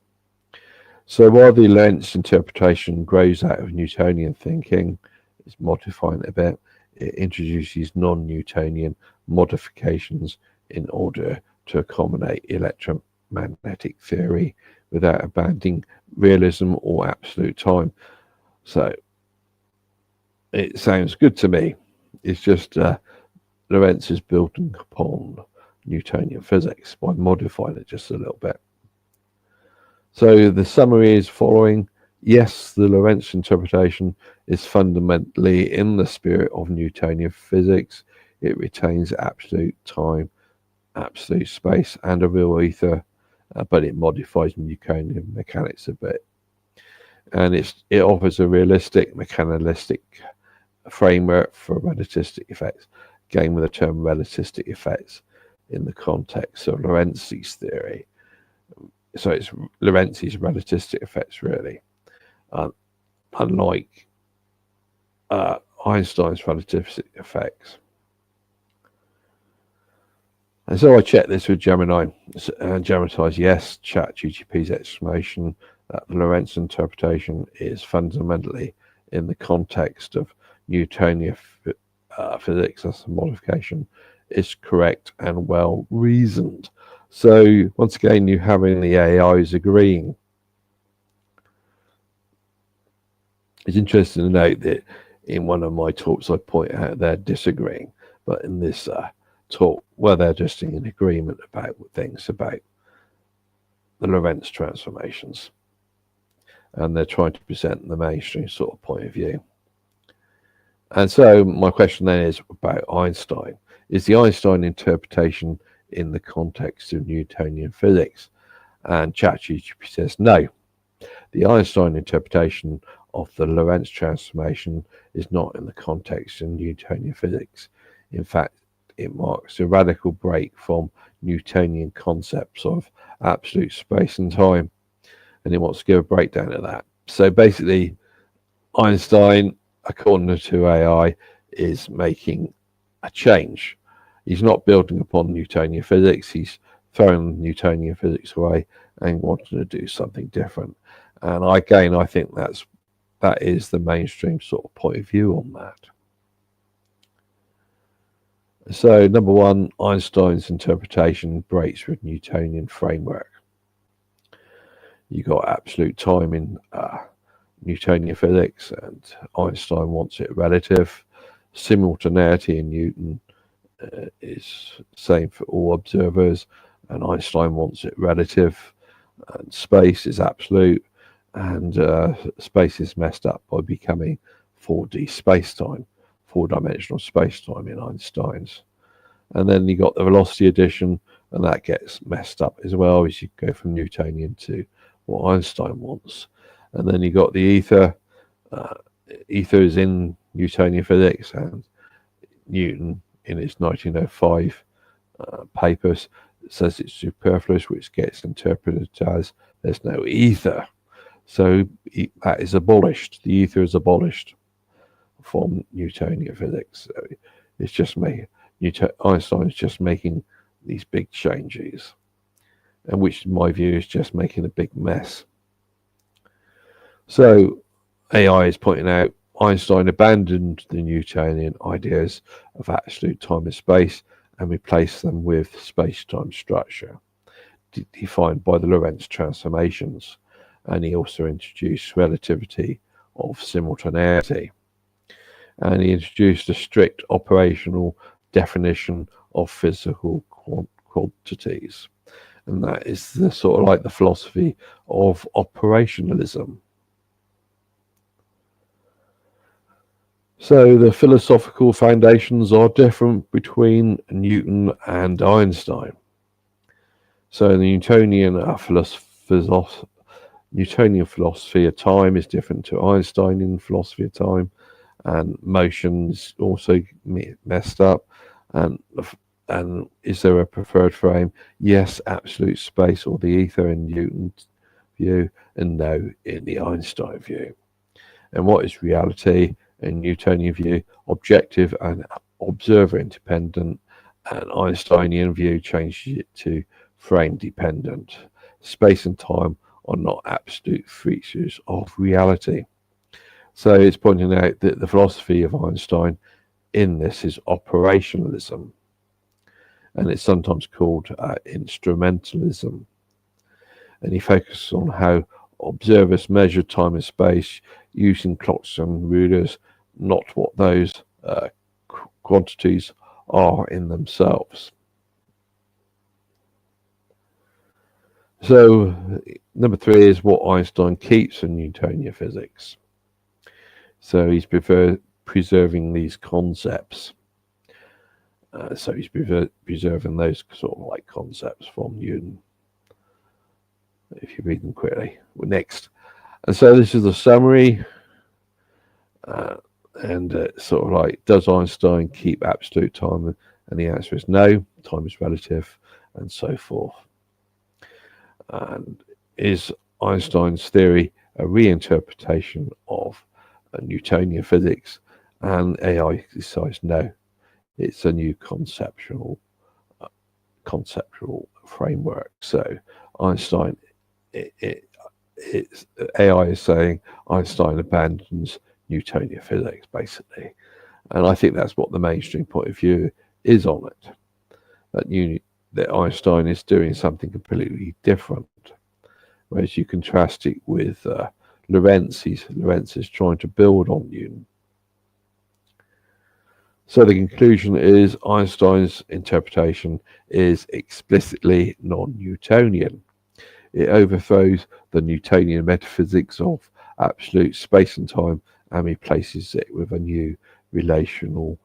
So while the Lorentz interpretation grows out of Newtonian thinking, it's modifying it a bit, it introduces non-Newtonian modifications in order to accommodate electromagnetic theory without abandoning realism or absolute time. So it sounds good to me. It's just Lorentz is building upon Newtonian physics by modifying it just a little bit. So the summary is following. Yes, the Lorentz interpretation is fundamentally in the spirit of Newtonian physics. It retains absolute time, absolute space, and a real ether, but it modifies Newtonian mechanics a bit. And it offers a realistic, mechanistic framework for relativistic effects, again with the term relativistic effects in the context of Lorentzi's theory. So it's Lorentzi's relativistic effects, really, unlike Einstein's relativistic effects. And so I checked this with Gemini, and Gemini says yes, ChatGPT's explanation that the Lorentz interpretation is fundamentally in the context of Newtonian physics as a modification is correct and well reasoned. So once again, you having the AIs agreeing. It's interesting to note that in one of my talks I point out they're disagreeing, but in this talk, well, they're just in agreement about things about the Lorentz transformations, and they're trying to present the mainstream sort of point of view. And so my question then is about Einstein. Is the Einstein interpretation in the context of Newtonian physics? And ChatGPT says no. The Einstein interpretation of the Lorentz transformation is not in the context of Newtonian physics. In fact, it marks a radical break from Newtonian concepts of absolute space and time. And it wants to give a breakdown of that. So basically, Einstein, according to AI, is making a change. He's not building upon Newtonian physics. He's throwing Newtonian physics away and wanting to do something different. And again, I think that is the mainstream sort of point of view on that. So number one, Einstein's interpretation breaks with Newtonian framework. You got absolute time in Newtonian physics, and Einstein wants it relative. Simultaneity in Newton is same for all observers, and Einstein wants it relative. And space is absolute, and space is messed up by becoming 4D space-time, four-dimensional space-time in Einstein's. And then you got the velocity addition, and that gets messed up as well as you go from Newtonian to what Einstein wants. And then you got the ether. Ether is in Newtonian physics, and Newton, in his 1905 papers, says it's superfluous, which gets interpreted as there's no ether. So that is abolished. The ether is abolished from Newtonian physics. So it's just Einstein is just making these big changes, and which, in my view, is just making a big mess. So AI is pointing out Einstein abandoned the Newtonian ideas of absolute time and space and replaced them with space-time structure defined by the Lorentz transformations. And he also introduced relativity of simultaneity. And he introduced a strict operational definition of physical quantities. And that is the sort of like the philosophy of operationalism. So the philosophical foundations are different between Newton and Einstein. So the Newtonian Newtonian philosophy of time is different to Einsteinian philosophy of time, and motion's also messed up. And is there a preferred frame? Yes, absolute space or the ether in Newton's view, and no in the Einstein view. And what is reality in Newtonian view? Objective and observer independent, and Einsteinian view changes it to frame dependent. Space and time are not absolute features of reality. So it's pointing out that the philosophy of Einstein in this is operationalism, and it's sometimes called instrumentalism. And he focuses on how observers measure time and space using clocks and rulers, not what those quantities are in themselves. So number 3 is what Einstein keeps in Newtonian physics. So he's preserving these concepts. So he's preserving those sort of like concepts from Newton. If you read them quickly. Next. And so this is the summary. Sort of like, does Einstein keep absolute time? And the answer is no. Time is relative, and so forth. And is Einstein's theory a reinterpretation of Newtonian physics? And AI decides no. It's a new conceptual framework. So Einstein, AI is saying Einstein abandons Newtonian physics, basically. And I think that's what the mainstream point of view is on it. That Einstein is doing something completely different. Whereas you contrast it with Lorentz. Lorentz is trying to build on Newton. So the conclusion is Einstein's interpretation is explicitly non-Newtonian. It overthrows the Newtonian metaphysics of absolute space and time and replaces it with a new relational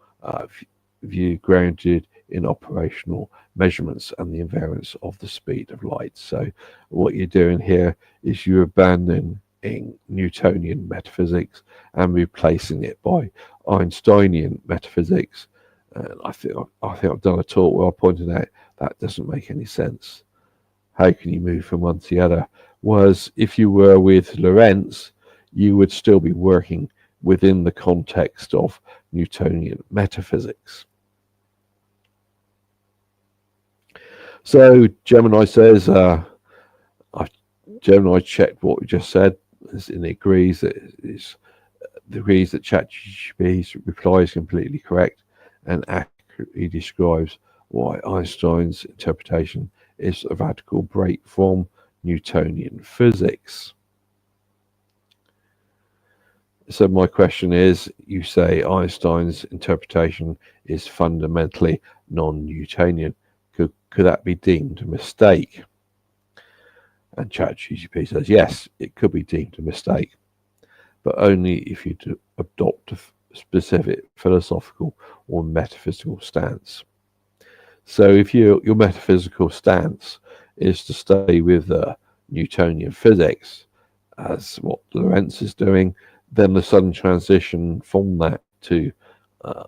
view grounded in operational measurements and the invariance of the speed of light. So what you're doing here is you're abandoning Newtonian metaphysics and replacing it by Einsteinian metaphysics. And I think I've done a talk where I pointed out that doesn't make any sense. How can you move from one to the other? Whereas if you were with Lorentz, you would still be working within the context of Newtonian metaphysics. So Gemini says, Gemini checked what we just said, and it agrees that ChatGPT's reply is completely correct and accurately describes why Einstein's interpretation is a radical break from Newtonian physics. So my question is, you say Einstein's interpretation is fundamentally non-Newtonian. Could that be deemed a mistake? And ChatGPT says, yes, it could be deemed a mistake, but only if you adopt a specific philosophical or metaphysical stance. So if your metaphysical stance is to stay with Newtonian physics, as what Lorentz is doing, then the sudden transition from that to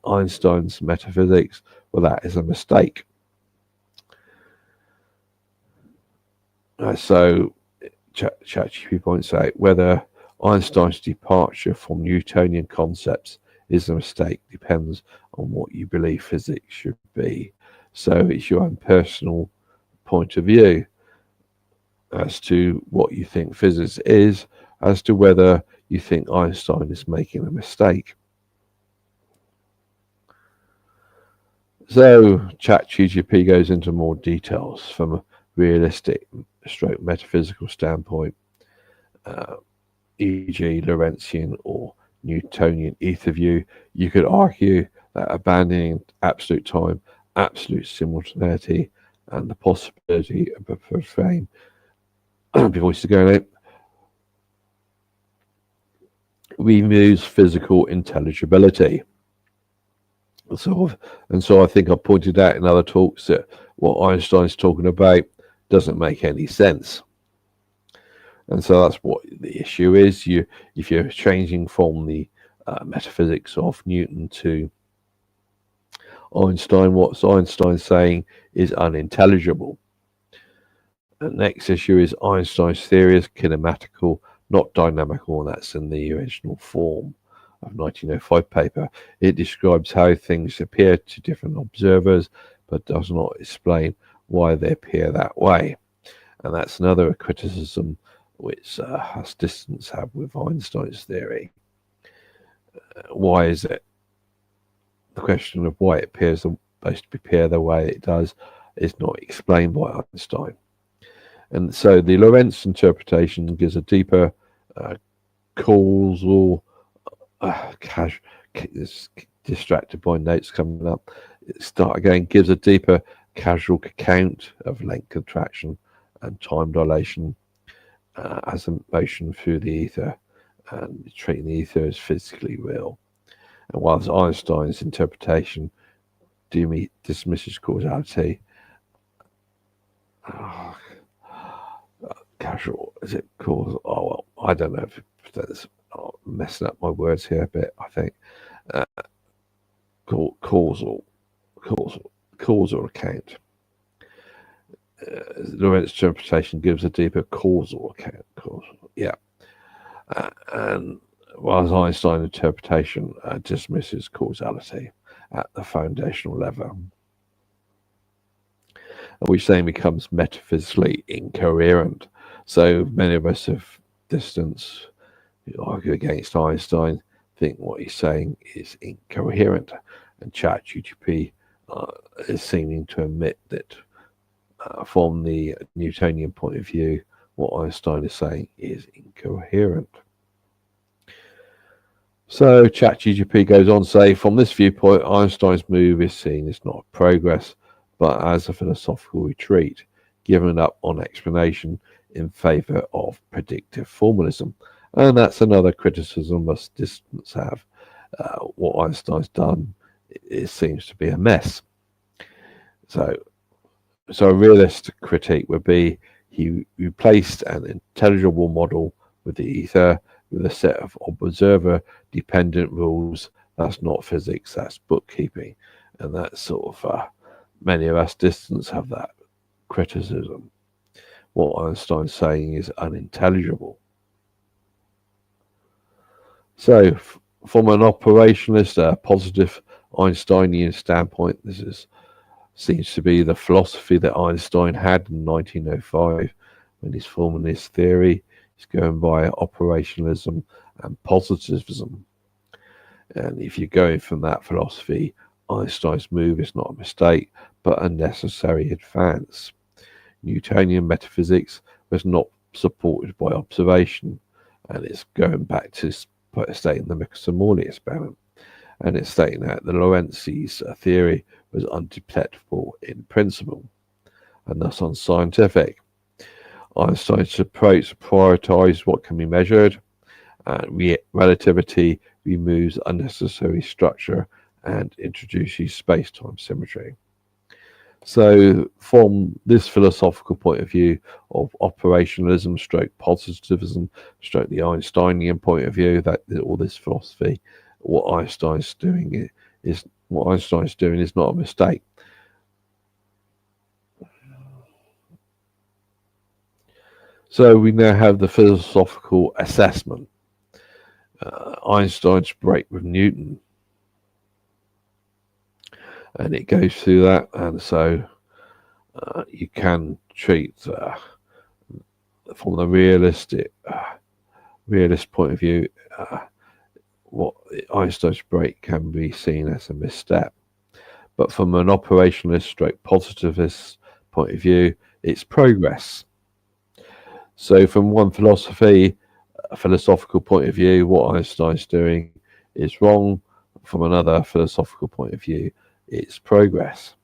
Einstein's metaphysics, well, that is a mistake. So ChatGPT points out whether Einstein's departure from Newtonian concepts is a mistake depends on what you believe physics should be. So it's your own personal point of view as to what you think physics is, as to whether you think Einstein is making a mistake. So ChatGPT goes into more details from a realistic stroke metaphysical standpoint, e.g. Lorentzian or Newtonian ether view. You could argue that abandoning absolute time, absolute simultaneity, and the possibility of a preferred frame before it's going out removes physical intelligibility. So I think I pointed out in other talks that what Einstein's talking about doesn't make any sense. And so that's what the issue is. If you're changing from the metaphysics of Newton to Einstein, what's Einstein saying is unintelligible. The next issue is Einstein's theory is kinematical, not dynamical, and that's in the original form of 1905 paper. It describes how things appear to different observers, but does not explain why they appear that way. And that's another criticism which has distance have with Einstein's theory. Why is it? The question of why it appears supposed to appear the way it does is not explained by Einstein. And so the Lorentz interpretation gives a deeper causal, distracted by notes coming up, start again, gives a deeper causal account of length contraction and time dilation as a motion through the ether, and treating the ether as physically real. And whilst Einstein's interpretation dismisses causality, casual, is it causal? Oh, well, I don't know if that's messing up my words here a bit, I think. Causal account. Lorentz interpretation gives a deeper causal account. And whilst Einstein interpretation dismisses causality at the foundational level, which then becomes metaphysically incoherent. So many of us of distance who argue against Einstein think what he's saying is incoherent, and ChatGPT is seeming to admit that from the Newtonian point of view, what Einstein is saying is incoherent. So ChatGPT goes on to say, from this viewpoint, Einstein's move is seen as not progress, but as a philosophical retreat, given up on explanation in favour of predictive formalism. And that's another criticism us distance have. What Einstein's done, it seems to be a mess. So a realistic critique would be he replaced an intelligible model with the ether, with a set of observer-dependent rules. That's not physics, that's bookkeeping. And that's sort of, many of us distance have that criticism. What Einstein's saying is unintelligible. So from an operationalist, positive Einsteinian standpoint, this seems to be the philosophy that Einstein had in 1905 when he's forming his theory. He's going by operationalism and positivism. And if you're going from that philosophy, Einstein's move is not a mistake, but a necessary advance. Newtonian metaphysics was not supported by observation, and it's going back to stating the Michelson-Morley experiment, and it's stating that the Lorentz theory was undetectable in principle, and thus unscientific. Einstein's approach prioritized what can be measured, and relativity removes unnecessary structure and introduces space-time symmetry. So from this philosophical point of view of operationalism stroke positivism stroke the Einsteinian point of view, that all this philosophy, what Einstein's doing is not a mistake. So we now have the philosophical assessment. Einstein's break with Newton. And it goes through that, and so you can treat from the realist point of view, what Einstein's break can be seen as a misstep. But from an operationalist stroke positivist point of view, it's progress. So from one philosophy, a philosophical point of view, what Einstein's doing is wrong. From another philosophical point of view, it's progress.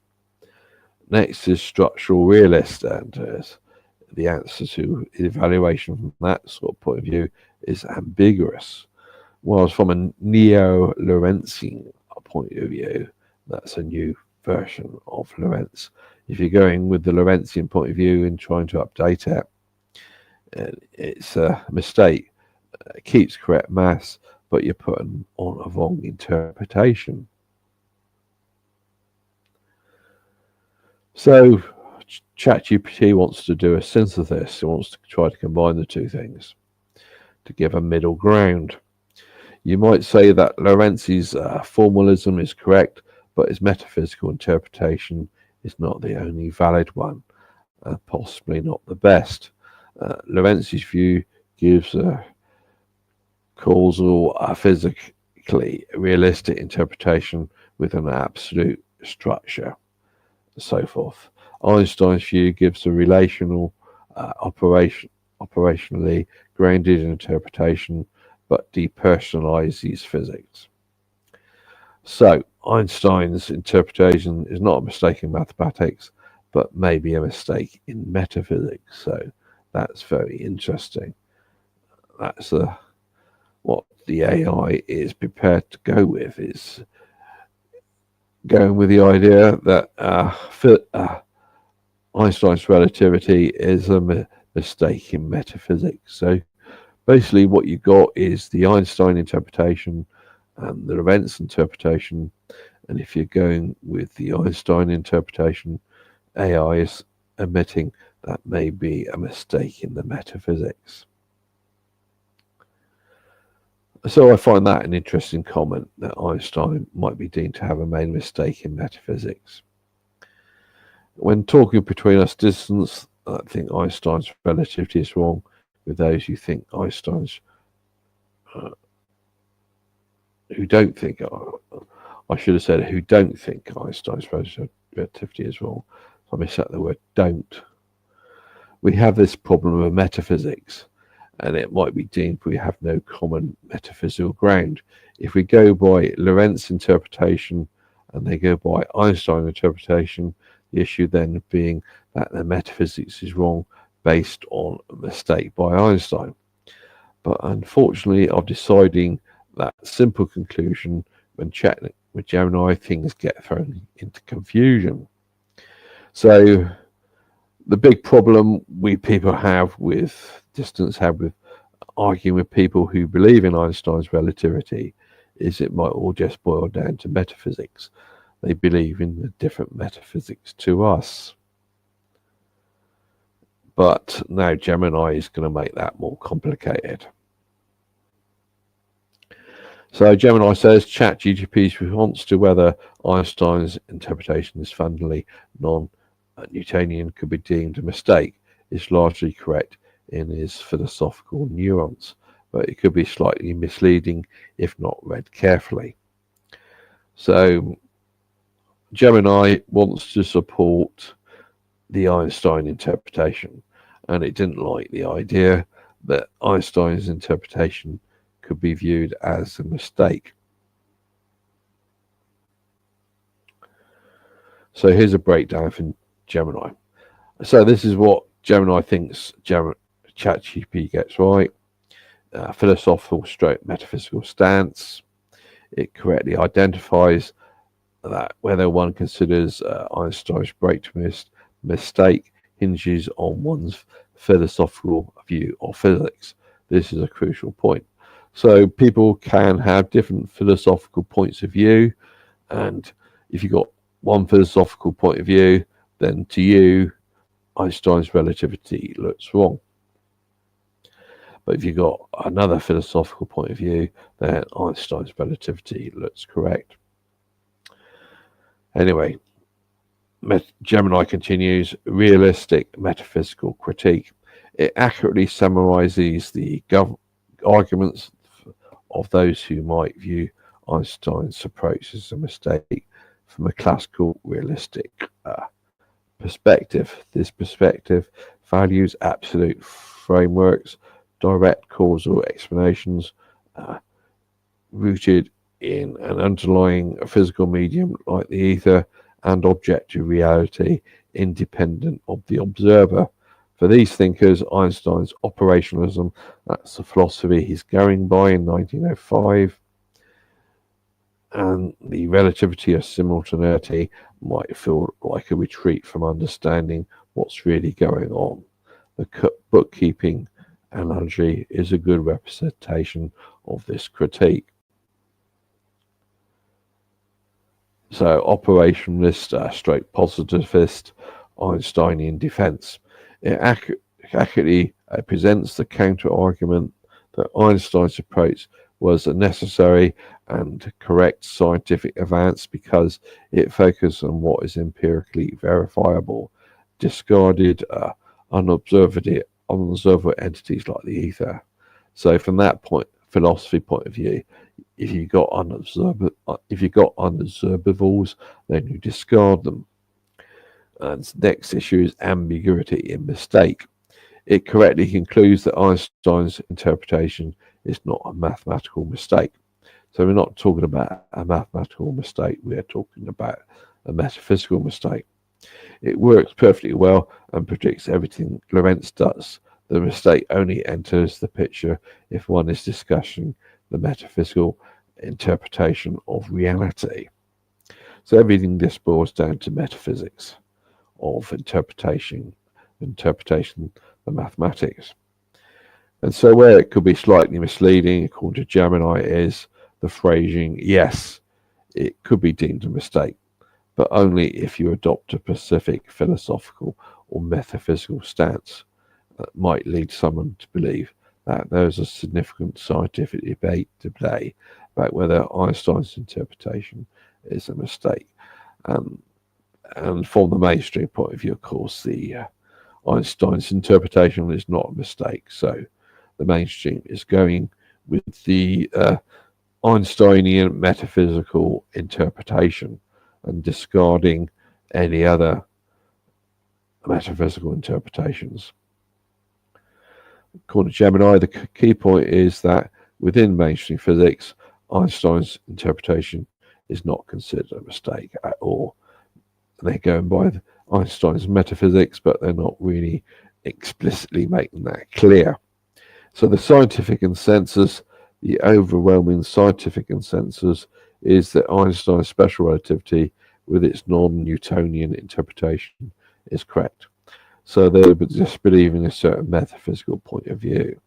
Next is structural realist, and the answer to evaluation from that sort of point of view is ambiguous. Whilst from a neo-Lorentzian point of view, that's a new version of Lorentz. If you're going with the Lorentzian point of view and trying to update it, And it's a mistake. It keeps correct maths, but you're putting on a wrong interpretation. So ChatGPT wants to do a synthesis. It wants to try to combine the two things to give a middle ground. You might say that Lorentz's formalism is correct, but his metaphysical interpretation is not the only valid one, possibly not the best. Lorentz's view gives a causal, physically realistic interpretation with an absolute structure, and so forth. Einstein's view gives a relational, operationally grounded interpretation, but depersonalizes physics. So Einstein's interpretation is not a mistake in mathematics, but maybe a mistake in metaphysics. So that's very interesting. That's what the AI is prepared to go with, is going with the idea that Einstein's relativity is a mistake in metaphysics. So basically what you got is the Einstein interpretation and the Lorentz interpretation, and if you're going with the Einstein interpretation, AI is admitting that may be a mistake in the metaphysics. So I find that an interesting comment, that Einstein might be deemed to have made a mistake in metaphysics. When talking between us distance, I think Einstein's relativity is wrong, with those who think Einstein's who don't think, I should have said who don't think Einstein's relativity is wrong. So I missed out the word don't. We have this problem of metaphysics, and it might be deemed we have no common metaphysical ground. If we go by Lorentz interpretation and they go by Einstein interpretation, the issue then being that the metaphysics is wrong based on a mistake by Einstein. But unfortunately, of deciding that simple conclusion when chatting with Gemini, things get thrown into confusion. So the big problem we people have with distance, have with arguing with people who believe in Einstein's relativity, is it might all just boil down to metaphysics. They believe in a different metaphysics to us. But now Gemini is going to make that more complicated. So Gemini says ChatGPT's response to whether Einstein's interpretation is fundamentally non-Newtonian could be deemed a mistake is largely correct in his philosophical nuance, but it could be slightly misleading if not read carefully. So Gemini wants to support the Einstein interpretation, and it didn't like the idea that Einstein's interpretation could be viewed as a mistake. So here's a breakdown from Gemini. So this is what Gemini thinks ChatGPT gets right. Philosophical stroke metaphysical stance. It correctly identifies that whether one considers Einstein's breakthrough mistake hinges on one's philosophical view of physics. This is a crucial point. So people can have different philosophical points of view, and if you've got one philosophical point of view, then to you Einstein's relativity looks wrong. But if you've got another philosophical point of view, then Einstein's relativity looks correct. Anyway, Gemini continues, realistic metaphysical critique. It accurately summarizes the arguments of those who might view Einstein's approach as a mistake from a classical realistic perspective. This perspective values absolute frameworks, direct causal explanations rooted in an underlying physical medium like the ether, and objective reality independent of the observer. For these thinkers, Einstein's operationalism, that's the philosophy he's going by in 1905, and the relativity of simultaneity might feel like a retreat from understanding what's really going on. The bookkeeping analogy is a good representation of this critique. So, operationalist, stroke positivist, Einsteinian defense. It accurately presents the counter-argument that Einstein's approach was a necessary and correct scientific advance because it focused on what is empirically verifiable, discarded unobservable entities like the ether. So from that philosophy point of view, if you got unobservables, then you discard them. And next issue is ambiguity in mistake. It correctly concludes that Einstein's interpretation is not a mathematical mistake. So we're not talking about a mathematical mistake, we're talking about a metaphysical mistake. It works perfectly well and predicts everything Lorentz does. The mistake only enters the picture if one is discussing the metaphysical interpretation of reality. So everything this boils down to metaphysics of interpretation, the mathematics. And so where it could be slightly misleading, according to Gemini, is the phrasing, yes, it could be deemed a mistake, but only if you adopt a specific philosophical or metaphysical stance that might lead someone to believe that there is a significant scientific debate today about whether Einstein's interpretation is a mistake. And from the mainstream point of view, of course, the Einstein's interpretation is not a mistake. So the mainstream is going with the Einsteinian metaphysical interpretation and discarding any other metaphysical interpretations. According to Gemini, the key point is that within mainstream physics, Einstein's interpretation is not considered a mistake at all. They're going by Einstein's metaphysics, but they're not really explicitly making that clear. So the scientific consensus, the overwhelming scientific consensus, is that Einstein's special relativity with its non-Newtonian interpretation is correct. So they're just believing a certain metaphysical point of view.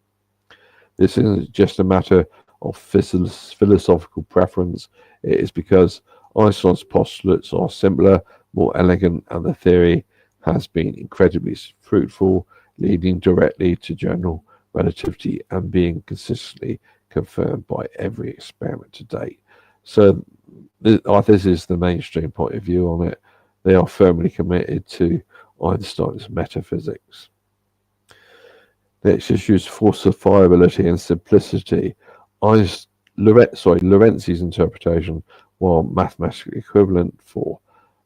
This isn't just a matter of philosophical preference. It is because Einstein's postulates are simpler, more elegant, and the theory has been incredibly fruitful, leading directly to general relativity and being consistently confirmed by every experiment to date. So this is the mainstream point of view on it. They are firmly committed to Einstein's metaphysics. Next issue is falsifiability and simplicity. Lorentz's interpretation, while mathematically equivalent for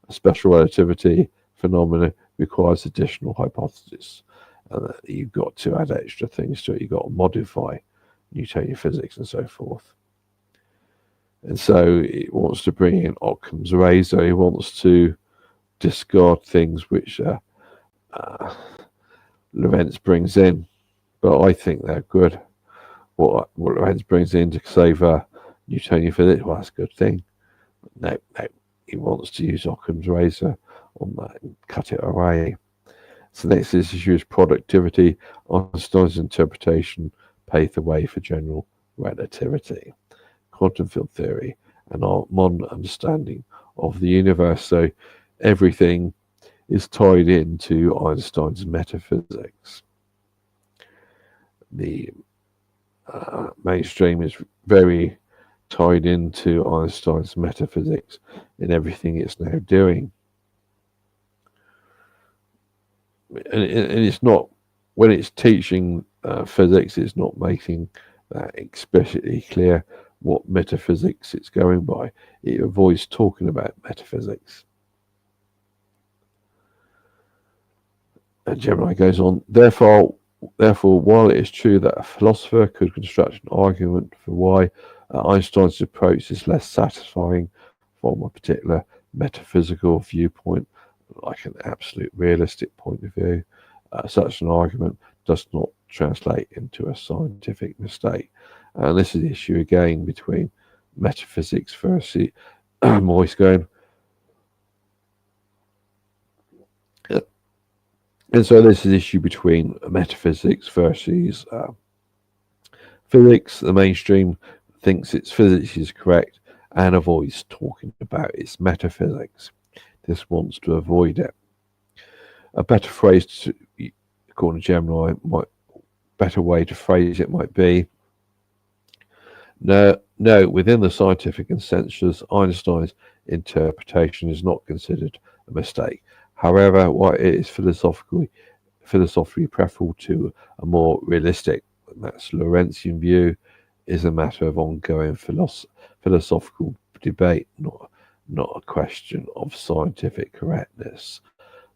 a special relativity phenomena, requires additional hypotheses. You've got to add extra things to it. You've got to modify Newtonian physics and so forth. And so it wants to bring in Occam's razor. He wants to discard things which Lorentz brings in. But I think they're good. What Lorentz brings in to save Newtonian physics, well, that's a good thing. No, he wants to use Occam's razor on that and cut it away. So next issue is productivity. Einstein's interpretation paved the way for general relativity, quantum field theory, and our modern understanding of the universe. So everything is tied into Einstein's metaphysics. The mainstream is very tied into Einstein's metaphysics in everything it's now doing. And it's not, when it's teaching physics, it's not making that explicitly clear what metaphysics it's going by. It avoids talking about metaphysics. And Gemini goes on, therefore, while it is true that a philosopher could construct an argument for why Einstein's approach is less satisfying from a particular metaphysical viewpoint, like an absolute realistic point of view, such an argument does not translate into a scientific mistake. And this is the issue again between metaphysics versus Moyes going, And so there's an issue between metaphysics versus physics. The mainstream thinks its physics is correct and avoids talking about its metaphysics. This wants to avoid it. A better phrase, according to Gemini, better way to phrase it might be, no, within the scientific consensus, Einstein's interpretation is not considered a mistake. However, while it is philosophically preferable to a more realistic, that's Lorentzian view, is a matter of ongoing philosophical debate, not a question of scientific correctness.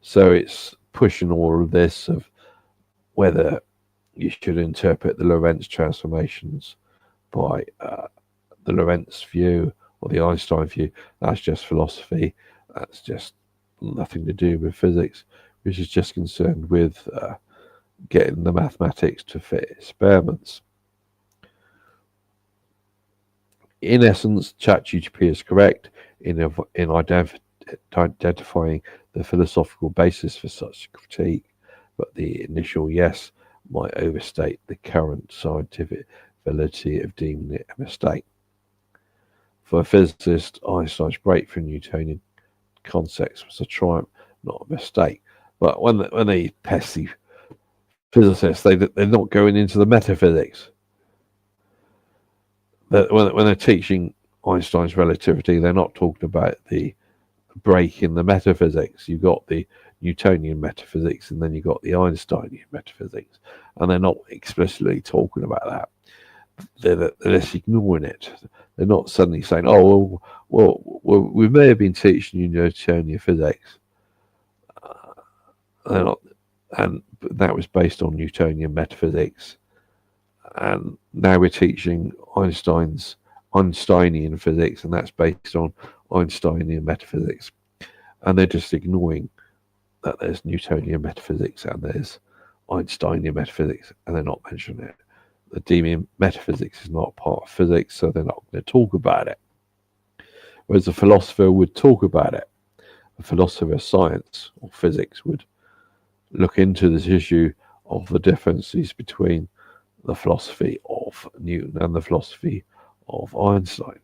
So it's pushing all of this of whether you should interpret the Lorentz transformations by the Lorentz view or the Einstein view. That's just philosophy. That's just nothing to do with physics, which is just concerned with getting the mathematics to fit experiments. In essence, ChatGPT is correct in identifying the philosophical basis for such critique, but the initial yes might overstate the current scientific validity of deeming it a mistake. For a physicist, Einstein's breakthrough Newtonian concepts was a triumph, not a mistake. But when they pest the physicists, they're not going into the metaphysics. When they're teaching Einstein's relativity, they're not talking about the break in the metaphysics. You've got the Newtonian metaphysics, and then you've got the Einsteinian metaphysics, and they're not explicitly talking about that. They're just ignoring it. They're not suddenly saying, "Oh, well, we may have been teaching you Newtonian physics." They're not, and that was based on Newtonian metaphysics, and now we're teaching Einsteinian physics, and that's based on Einsteinian metaphysics, and they're just ignoring that there's Newtonian metaphysics and there's Einsteinian metaphysics, and they're not mentioning it. The deeming metaphysics is not part of physics, so they're not going to talk about it. Whereas a philosopher would talk about it. A philosopher of science or physics would look into this issue of the differences between the philosophy of Newton and the philosophy of Einstein.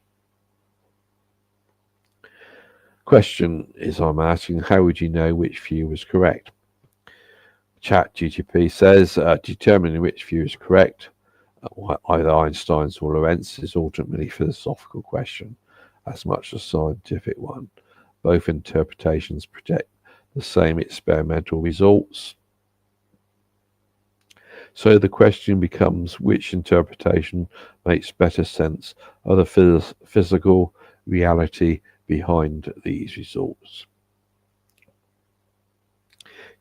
Question is, I'm asking, how would you know which view was correct? ChatGPT says determining which view is correct, either Einstein's or Lorentz, is ultimately a philosophical question as much as a scientific one. Both interpretations project the same experimental results. So the question becomes, which interpretation makes better sense of the physical reality behind these results?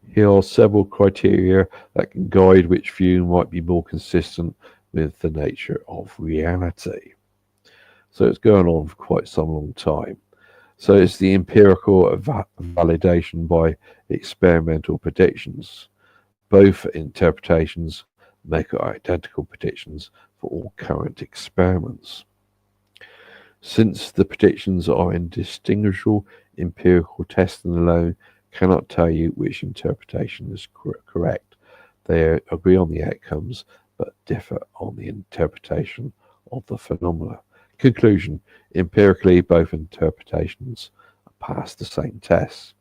Here are several criteria that can guide which view might be more consistent with the nature of reality. So it's going on for quite some long time. So it's the empirical validation by experimental predictions. Both interpretations make identical predictions for all current experiments. Since the predictions are indistinguishable, empirical testing alone cannot tell you which interpretation is correct. They agree on the outcomes, but differ on the interpretation of the phenomena. Conclusion: empirically, both interpretations pass the same test.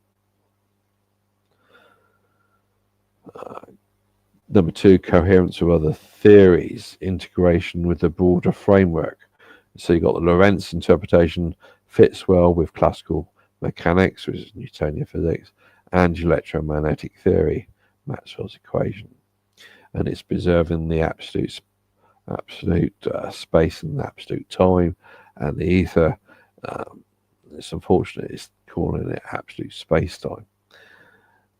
Number two, coherence with other theories, integration with the broader framework. So you've got the Lorentz interpretation fits well with classical mechanics, which is Newtonian physics, and electromagnetic theory, Maxwell's equation, and it's preserving the absolute space and absolute time and the ether. It's unfortunate it's calling it absolute space time,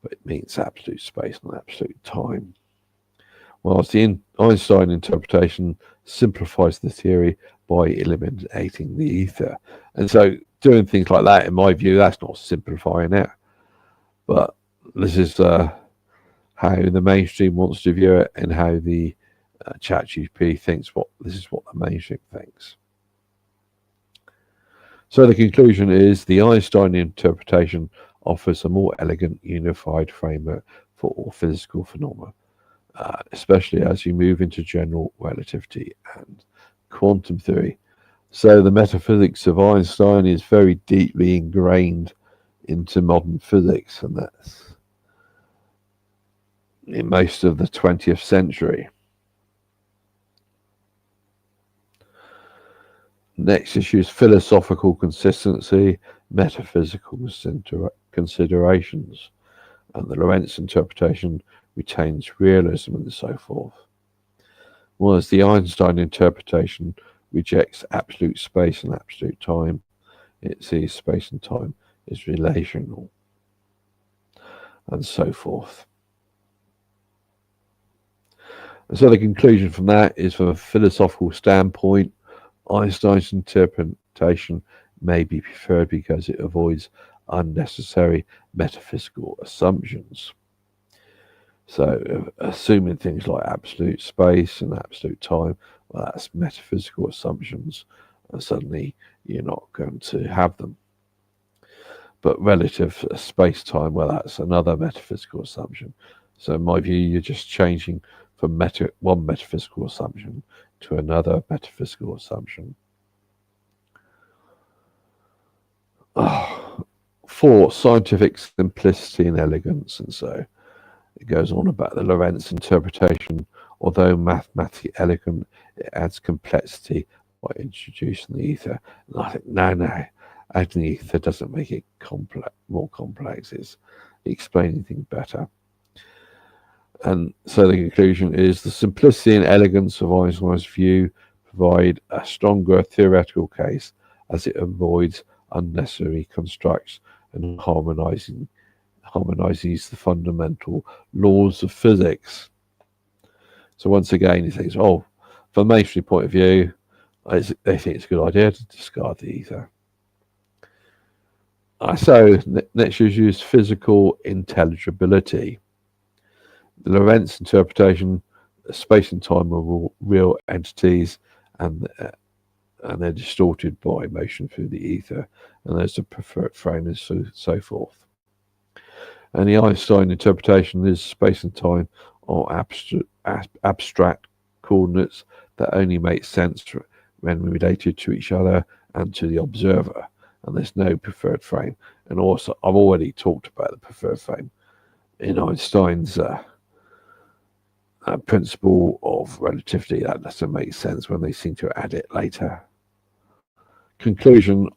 but it means absolute space and absolute time. Whilst the Einstein interpretation simplifies the theory by eliminating the ether. And so doing things like that, in my view, that's not simplifying it. But this is how the mainstream wants to view it, and how the ChatGPT thinks this is what the mainstream thinks. So the conclusion is the Einstein interpretation offers a more elegant, unified framework for all physical phenomena, especially as you move into general relativity and quantum theory. So the metaphysics of Einstein is very deeply ingrained into modern physics, and that's in most of the 20th century. Next issue is philosophical consistency, metaphysical considerations, and the Lorentz interpretation retains realism and so forth. Whereas the Einstein interpretation rejects absolute space and absolute time. It sees space and time as relational, and so forth. And so the conclusion from that is, from a philosophical standpoint, Einstein's interpretation may be preferred because it avoids unnecessary metaphysical assumptions. So assuming things like absolute space and absolute time, well, that's metaphysical assumptions, and suddenly you're not going to have them. But relative space-time, well, that's another metaphysical assumption. So in my view, you're just changing from one metaphysical assumption to another metaphysical assumption. 4, scientific simplicity and elegance. And so it goes on about the Lorentz interpretation. Although mathematically elegant, it adds complexity by introducing the ether. And I think, no, adding the ether doesn't make it more complex. It's explaining things better. And so the conclusion is, the simplicity and elegance of Einstein's view provide a stronger theoretical case, as it avoids unnecessary constructs and harmonizes the fundamental laws of physics. So once again, he thinks, from a mainstream point of view, they think it's a good idea to discard the ether. So next issue is physical intelligibility. The Lorentz interpretation, space and time are real entities, and they're distorted by motion through the ether, and there's a preferred frame and so forth. And the Einstein interpretation is space and time are abstract coordinates that only make sense when related to each other and to the observer, and there's no preferred frame. And also, I've already talked about the preferred frame in Einstein's principle of relativity. That doesn't make sense when they seem to add it later. Conclusion,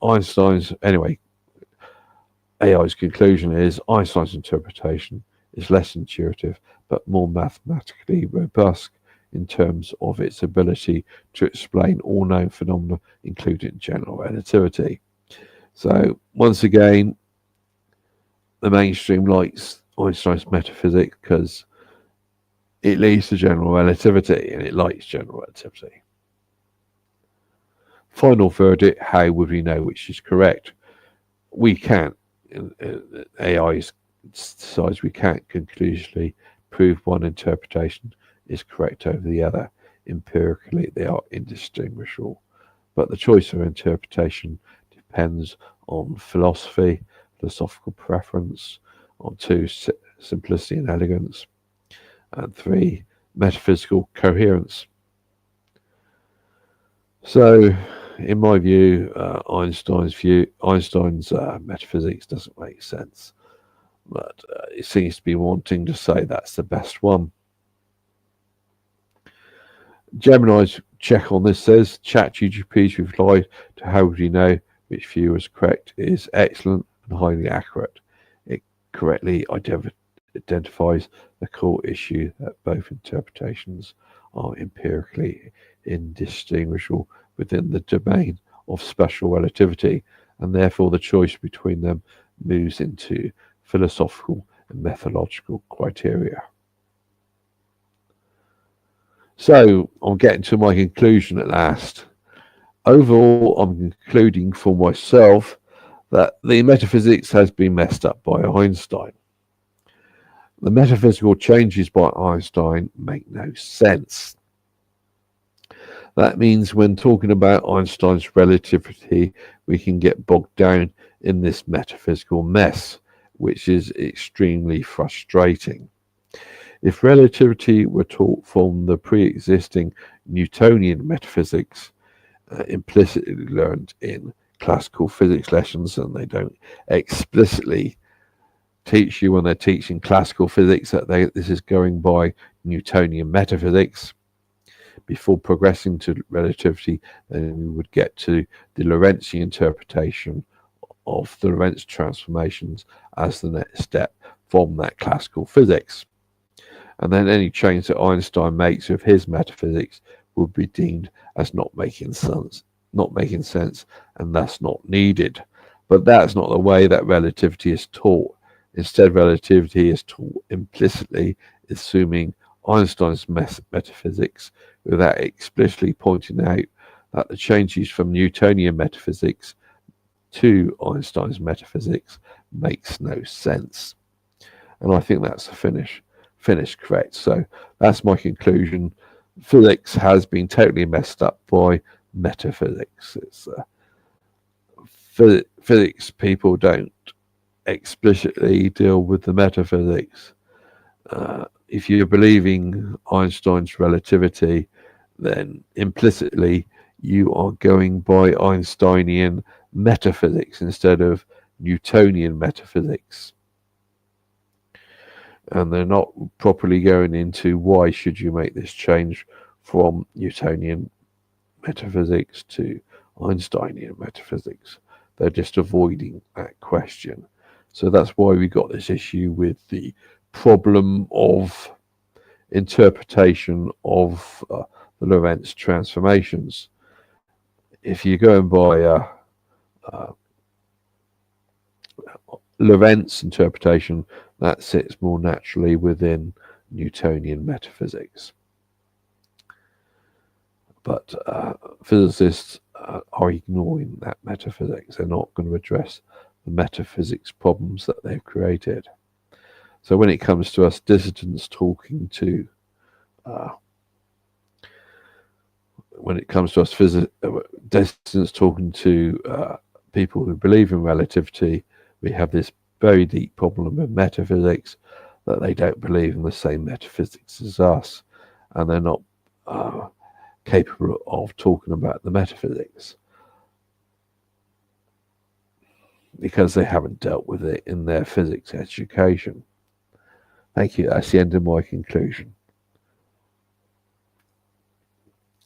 AI's conclusion is, Einstein's interpretation is less intuitive but more mathematically robust in terms of its ability to explain all known phenomena, including general relativity. So once again, the mainstream likes Einstein's metaphysics because it leads to general relativity, and it likes general relativity. Final verdict, how would we know which is correct? We can't. AI decides we can't conclusively prove one interpretation is correct over the other. Empirically, they are indistinguishable. But the choice of interpretation depends on philosophical preference, on 2, simplicity and elegance, and 3, metaphysical coherence. So, in my view, Einstein's metaphysics doesn't make sense, but it seems to be wanting to say that's the best one. Gemini's check on this says, ChatGPT's reply to how would you know which view is correct is excellent and highly accurate. It correctly identifies the core issue that both interpretations are empirically indistinguishable within the domain of special relativity, and therefore the choice between them moves into philosophical and methodological criteria. So I'm getting to my conclusion at last. Overall, I'm concluding for myself that the metaphysics has been messed up by Einstein. The metaphysical changes by Einstein make no sense. That means when talking about Einstein's relativity, we can get bogged down in this metaphysical mess, which is extremely frustrating. If relativity were taught from the pre-existing Newtonian metaphysics, implicitly learned in classical physics lessons, and they don't explicitly teach you when they're teaching classical physics that this is going by Newtonian metaphysics. Before progressing to relativity, then we would get to the Lorentzian interpretation of the Lorentz transformations as the next step from that classical physics. And then any change that Einstein makes of his metaphysics would be deemed as not making sense, and thus not needed. But that's not the way that relativity is taught. Instead, relativity is taught implicitly, assuming Einstein's metaphysics without explicitly pointing out that the changes from Newtonian metaphysics to Einstein's metaphysics makes no sense. And I think that's a finish correct. So that's my conclusion. Physics has been totally messed up by metaphysics. It's physics people don't explicitly deal with the metaphysics. If you're believing Einstein's relativity, then implicitly you are going by Einsteinian metaphysics instead of Newtonian metaphysics. And they're not properly going into why should you make this change from Newtonian metaphysics to Einsteinian metaphysics. They're just avoiding that question. So that's why we got this issue with the problem of interpretation of the Lorentz transformations. If you're going by Lorentz interpretation, that sits more naturally within Newtonian metaphysics. But physicists are ignoring that metaphysics. They're not going to address the metaphysics problems that they've created. So when it comes to us dissidents talking to dissidents talking to people who believe in relativity, we have this very deep problem with metaphysics, that they don't believe in the same metaphysics as us, and they're not capable of talking about the metaphysics because they haven't dealt with it in their physics education. Thank you. That's the end of my conclusion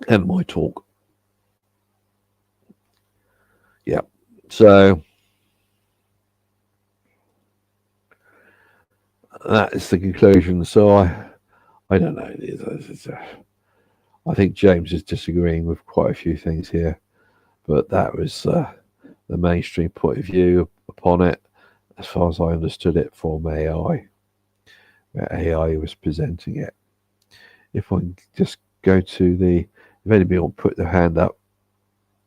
and my talk. Yeah. So that is the conclusion. So I don't know. I think James is disagreeing with quite a few things here, but that was the mainstream point of view upon it, as far as I understood it from AI, where AI was presenting it. If I can just go to the, if anybody will put their hand up,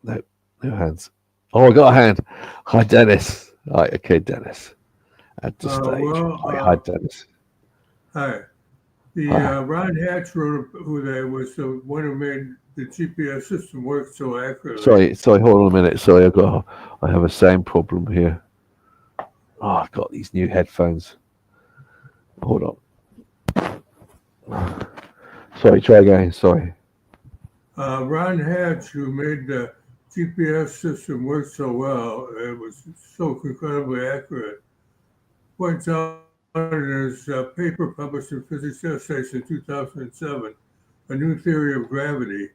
no hands. Oh, I got a hand. Hi, Dennis. Right, okay, Dennis. At the stage. Hi, Dennis. Hi. Ron Hatch wrote, who was the one who made the GPS system work so accurately. Sorry, hold on a minute. Sorry, I have a sound problem here. Oh, I've got these new headphones. Hold on. Sorry, try again. Sorry. Ron Hatch, who made the GPS system work so well, it was so incredibly accurate, points out in his paper published in Physics Essays in 2007, a new theory of gravity,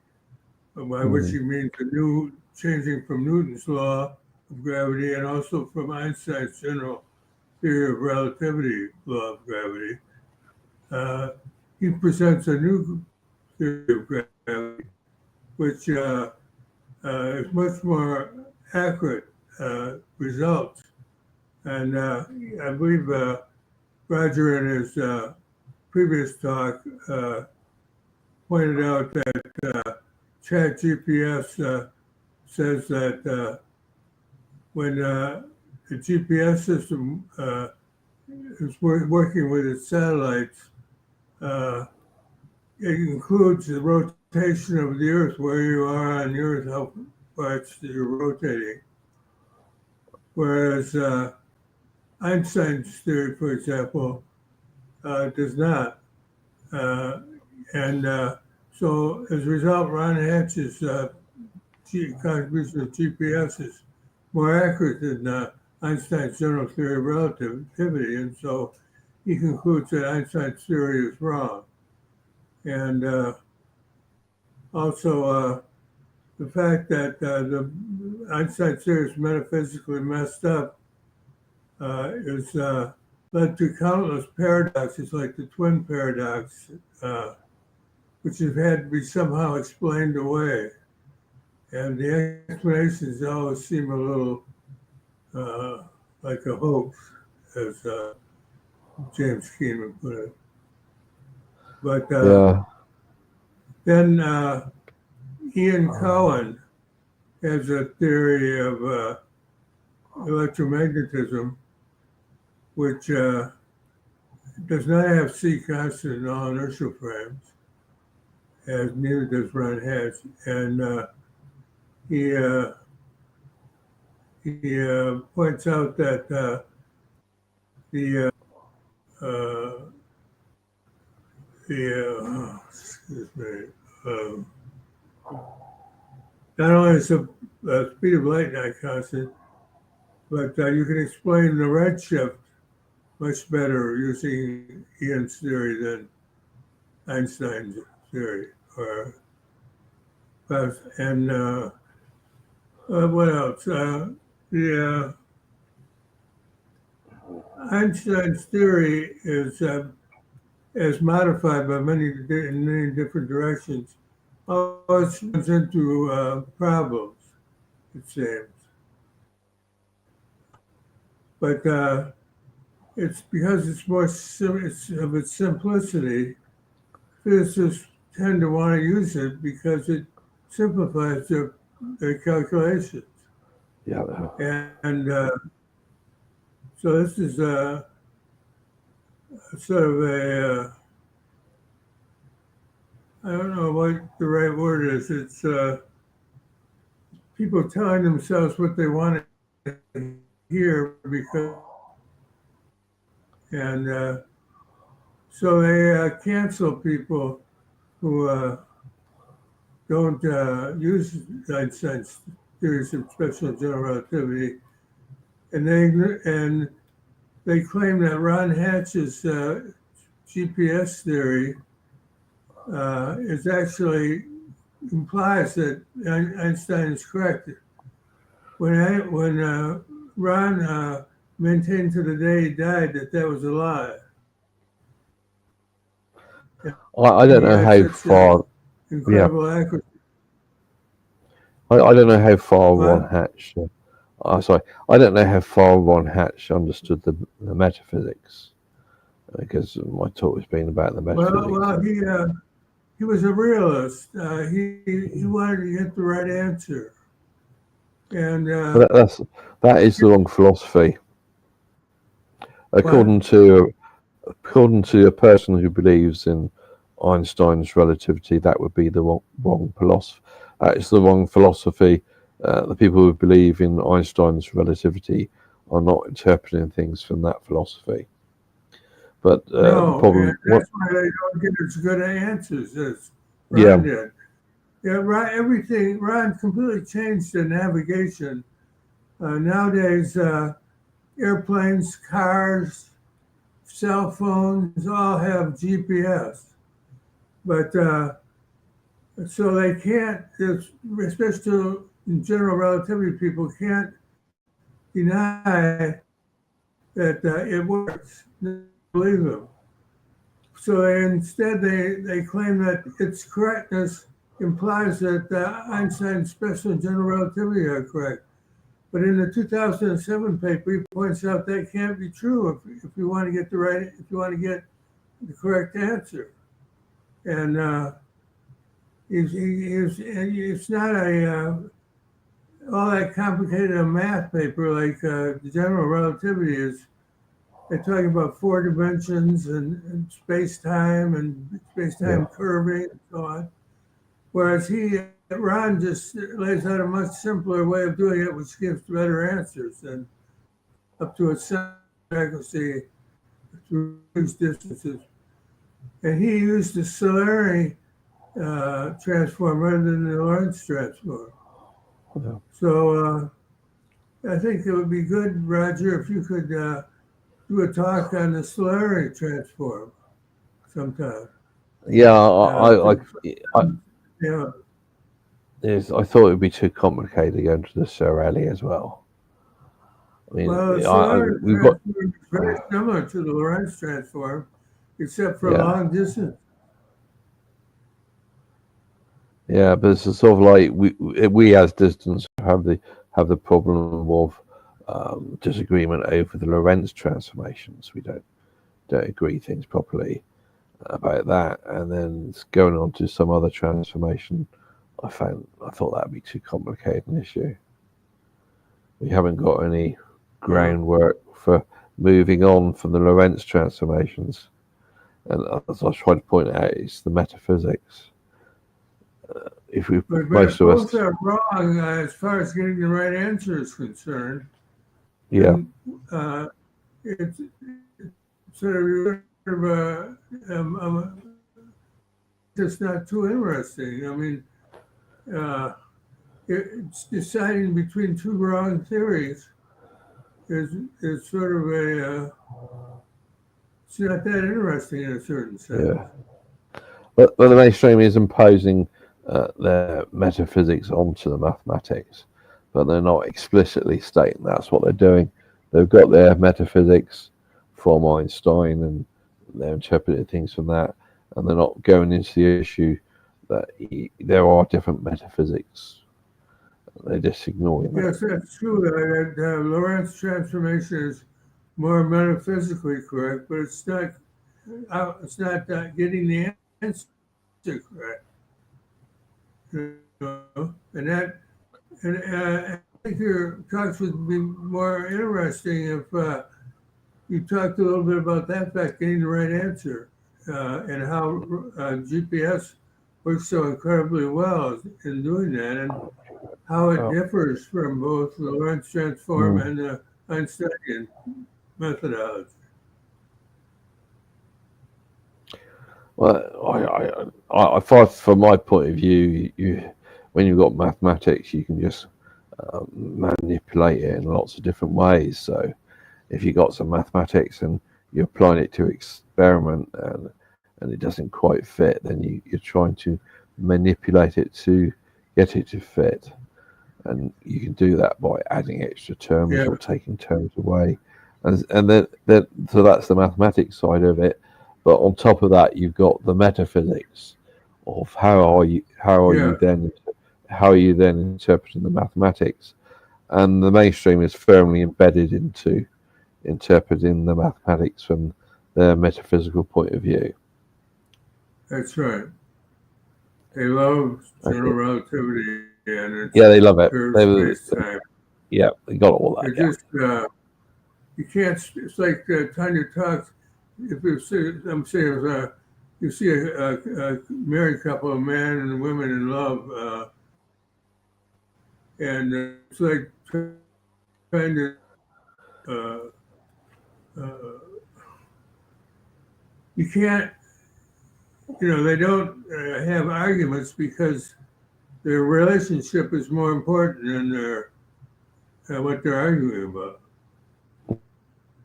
by which he means the new changing from Newton's law of gravity and also from Einstein's general theory of relativity, law of gravity. He presents a new theory of gravity, which is much more accurate results. And I believe Roger in his previous talk pointed out that Chat GPS says that when the GPS system is working with its satellites, it includes the rotation of the Earth, where you are on the Earth, how far you're rotating. Whereas Einstein's theory, for example, does not. So as a result, Ron Hatch's contribution of GPS is more accurate than Einstein's general theory of relativity, and so he concludes that Einstein's theory is wrong. And also the fact that the Einstein theory is metaphysically messed up is led to countless paradoxes, like the twin paradox, which have had to be somehow explained away. And the explanations always seem a little like a hoax, as James Keenan put it. But then Ian Cohen has a theory of electromagnetism, which does not have C constant in all inertial frames, as neither does Ron Hatch. And he points out that excuse me, not only is the speed of light not constant, but you can explain the redshift much better using Ian's theory than Einstein's theory. And what else? The Einstein's theory is as modified by many different directions. Always runs into problems, it seems. But it's because it's more of its simplicity. Physicists tend to want to use it because it simplifies their calculations. Yeah. And so this is sort of a I don't know what the right word is. It's people telling themselves what they want to hear so they cancel people who don't use Einstein's theories of special and general relativity, and they claim that Ron Hatch's GPS theory is actually implies that Einstein is correct. When Ron maintained to the day he died that was a lie. I don't know how far. Incredible accuracy. I don't know how far Ron Hatch. Sorry, I don't know how far Ron Hatch understood the metaphysics, because my talk has been about the metaphysics. Well, he was a realist. He wanted to get the right answer, and that is the wrong philosophy. According to a person who believes in Einstein's relativity, that would be the wrong philosophy. That is the wrong philosophy. The people who believe in Einstein's relativity are not interpreting things from that philosophy. But the problem, that's why they don't get as good answers as Ron did. Yeah, Ron completely changed the navigation. Nowadays, airplanes, cars, cell phones all have GPS. But so they can't, especially in general relativity, people can't deny that it works. They believe them. So instead they claim that its correctness implies that Einstein's special and general relativity are correct. But in the 2007 paper, he points out that can't be true if you want to get the correct answer. And it's not all that complicated a math paper like the general relativity is. They're talking about 4 dimensions and space-time and space-time curving and so on. Whereas Ron just lays out a much simpler way of doing it, which gives better answers and up to a accuracy through these distances. And he used the Solari transform rather than the Lorentz transform. Yeah. So I think it would be good, Roger, if you could do a talk on the Solari transform sometime. Yeah, I Yeah. I thought it would be too complicated to go into the Sorelli as well. I mean, Well, the Solari we've got transform is very similar to the Lorentz transform, except for Yeah. long distance. Yeah, but it's sort of like we as distance have the problem of disagreement over the Lorentz transformations. We don't agree things properly about that, and then going on to some other transformation, I thought that'd be too complicated an issue. We haven't got any groundwork for moving on from the Lorentz transformations, and as I tried to point out, it's the metaphysics. If we But most of both us are wrong as far as getting the right answer is concerned. yeah And, it's sort of just not too interesting. I mean, it's deciding between two wrong theories is sort of it's not that interesting in a certain sense. yeah but the mainstream is imposing their metaphysics onto the mathematics, but they're not explicitly stating that's what they're doing. They've got their metaphysics from Einstein and they're interpreting things from that, and they're not going into the issue that there are different metaphysics. They're just ignoring that. Yes, that's true. That Lorentz transformation is more metaphysically correct, but it's not getting the answer correct. You know? And I think your talks would be more interesting if you talked a little bit about that fact, getting the right answer, and how GPS works so incredibly well in doing that, and how it differs from both the Lorentz transform and the Einsteinian methodology. Well, I thought from my point of view, when you've got mathematics, you can just manipulate it in lots of different ways. So if you've got some mathematics and you're applying it to experiment and it doesn't quite fit, then you're trying to manipulate it to get it to fit. And you can do that by adding extra terms or taking terms away. And then so that's the mathematics side of it. But on top of that, you've got the metaphysics of how are you then interpreting the mathematics, and the mainstream is firmly embedded into interpreting the mathematics from their metaphysical point of view. That's right. They love general relativity and it's they love it. Space-time. Yeah, they got all that. Just you can't. It's like Tanya talks. If you see, I'm saying, you see a married couple, a man and a woman in love, and it's like trying to you can't, they don't have arguments because their relationship is more important than what they're arguing about.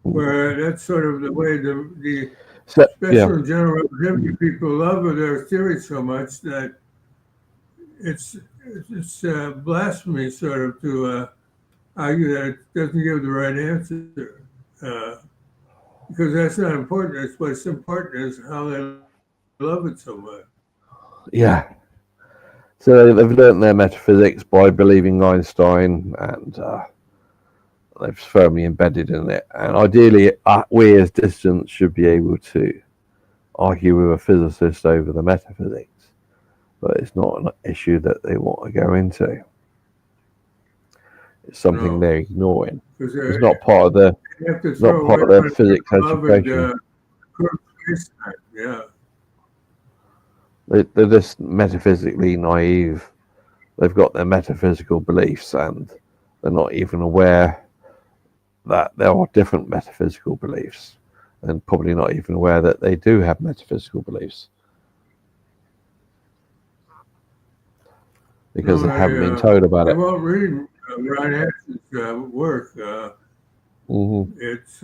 Where that's sort of the way the special general relativity people love their theory so much that it's blasphemy sort of to argue that it doesn't give the right answer, because that's not important. It's what's important is how they love it so much. Yeah. So they've learned their metaphysics by believing Einstein, and they've firmly embedded in it. And ideally, we as distance should be able to argue with a physicist over the metaphysics, but it's not an issue that they want to go into. It's something they're ignoring. It's not part of their physics education. They're just metaphysically naive. They've got their metaphysical beliefs, and they're not even aware that there are different metaphysical beliefs, and probably not even aware that they do have metaphysical beliefs because they haven't been told about it. Well, reading Ron Anderton's work, it's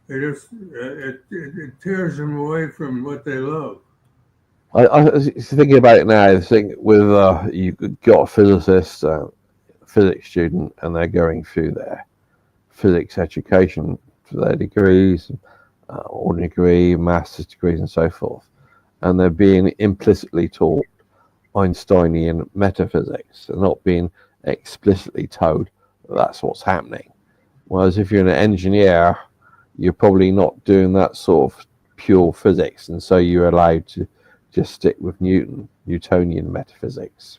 it tears them away from what they love. I was thinking about it now. I think with you've got a physicist, physics student, and they're going through their physics education for their degrees, ordinary degree, master's degrees, and so forth, and they're being implicitly taught Einsteinian metaphysics. They're not being explicitly told that that's what's happening. Whereas if you're an engineer, you're probably not doing that sort of pure physics, and so you're allowed to just stick with Newtonian metaphysics.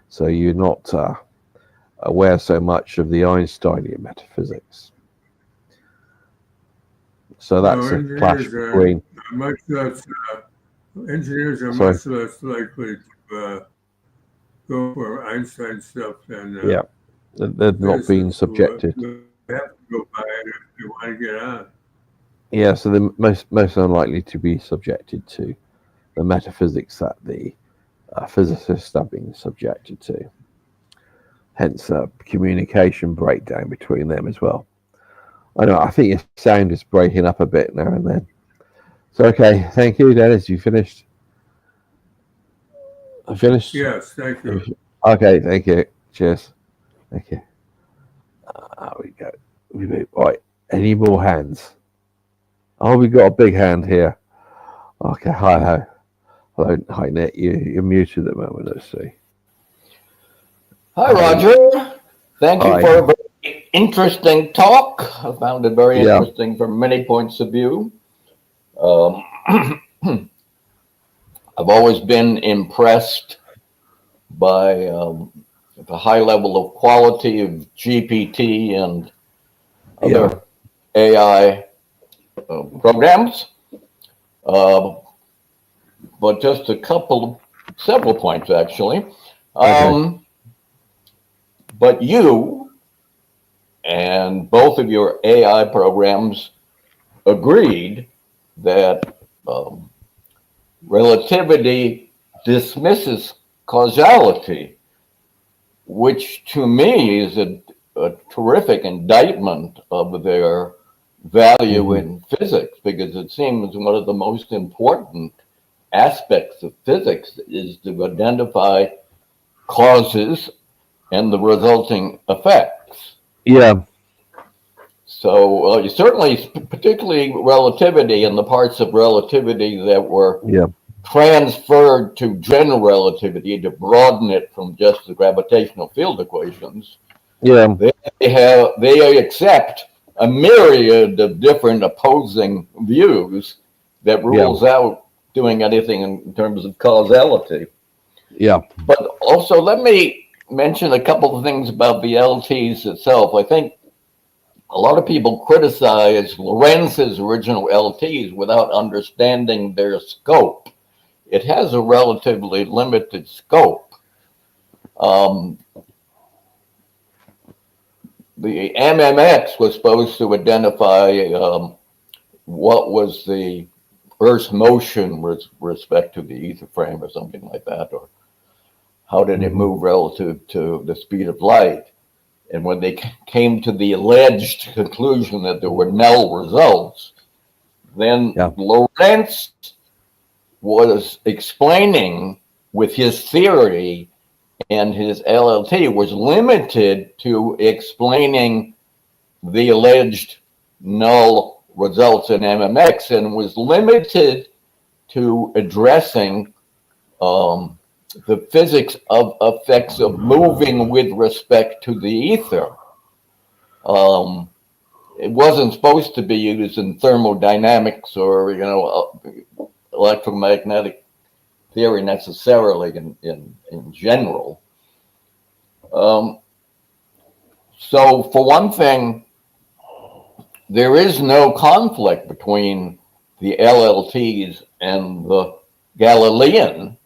So you're not aware so much of the Einsteinian metaphysics. So that's a clash between. Engineers are much less likely to go for Einstein stuff than they're not being subjected. They have to go by it if they want to get on. Yeah, so they're most unlikely to be subjected to the metaphysics that the physicists are being subjected to. Hence a communication breakdown between them as well. I think your sound is breaking up a bit now and then. So, okay, thank you, Dennis. You finished? I finished? Yes, thank you. Okay, thank you. Cheers. Thank you. We go. Right, any more hands? Oh, we got a big hand here. Okay, hi. Hello, hi, Nick. You're muted at the moment, let's see. Hi, Roger. Thank you for a very interesting talk. I found it very interesting from many points of view. I've always been impressed by the high level of quality of GPT and other AI programs. But just several points actually. But you and both of your AI programs agreed that relativity dismisses causality, which to me is a terrific indictment of their value in physics, because it seems one of the most important aspects of physics is to identify causes and the resulting effects. Yeah. So certainly, particularly relativity and the parts of relativity that were transferred to general relativity to broaden it from just the gravitational field equations. Yeah. They accept a myriad of different opposing views that rules out doing anything in terms of causality. Yeah. But also, let me mention a couple of things about the LTs itself. I think a lot of people criticize Lorentz's original LTs without understanding their scope. It has a relatively limited scope. The MMX was supposed to identify what was the Earth's motion with respect to the ether frame or something like that, or how did it move relative to the speed of light. And when they came to the alleged conclusion that there were null results, then Lorentz was explaining with his theory, and his LLT was limited to explaining the alleged null results in MMX, and was limited to addressing the physics of effects of moving with respect to the ether. It wasn't supposed to be used in thermodynamics or electromagnetic theory necessarily in general. So for one thing, there is no conflict between the LLTs and the Galilean.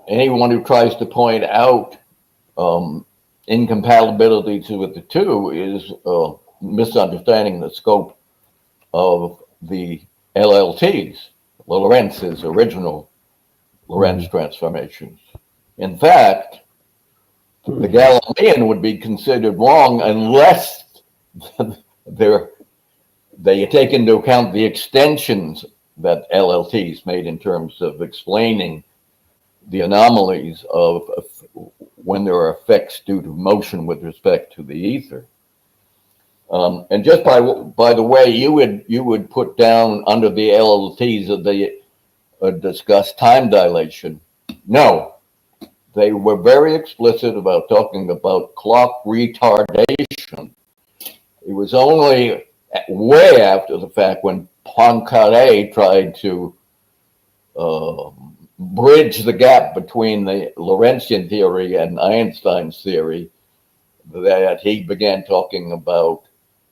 Anyone who tries to point out incompatibilities with the two is misunderstanding the scope of the LLTs, Lorentz's original Lorentz transformations. In fact, the Galilean would be considered wrong unless they take into account the extensions that LLTs made in terms of explaining the anomalies of when there are effects due to motion with respect to the ether. And just by the way, you would put down under the LLTs that they discuss time dilation. No, they were very explicit about talking about clock retardation. It was only way after the fact when Poincaré tried to bridge the gap between the Lorentzian theory and Einstein's theory that he began talking about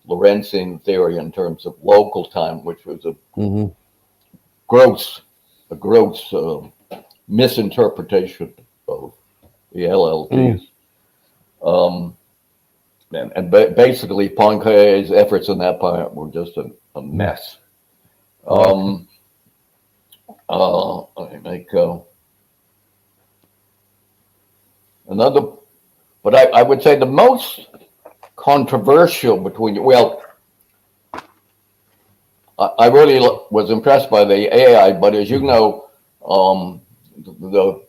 Lorentzian theory in terms of local time, which was a gross misinterpretation of the LLTs. And basically, Poincaré's efforts on that part were just a mess. Let me make another, but I would say the most controversial between, well, I really was impressed by the AI, but as you know, the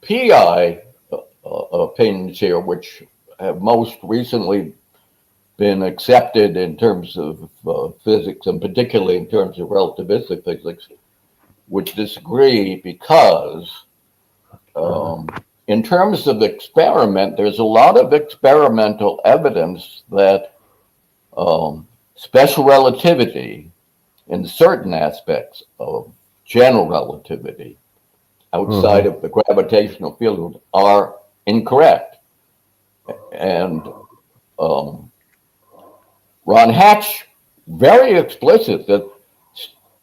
PI opinions here, which have most recently been accepted in terms of physics, and particularly in terms of relativistic physics, would disagree because in terms of experiment, there's a lot of experimental evidence that special relativity in certain aspects of general relativity outside of the gravitational field are incorrect. And Ron Hatch, very explicit that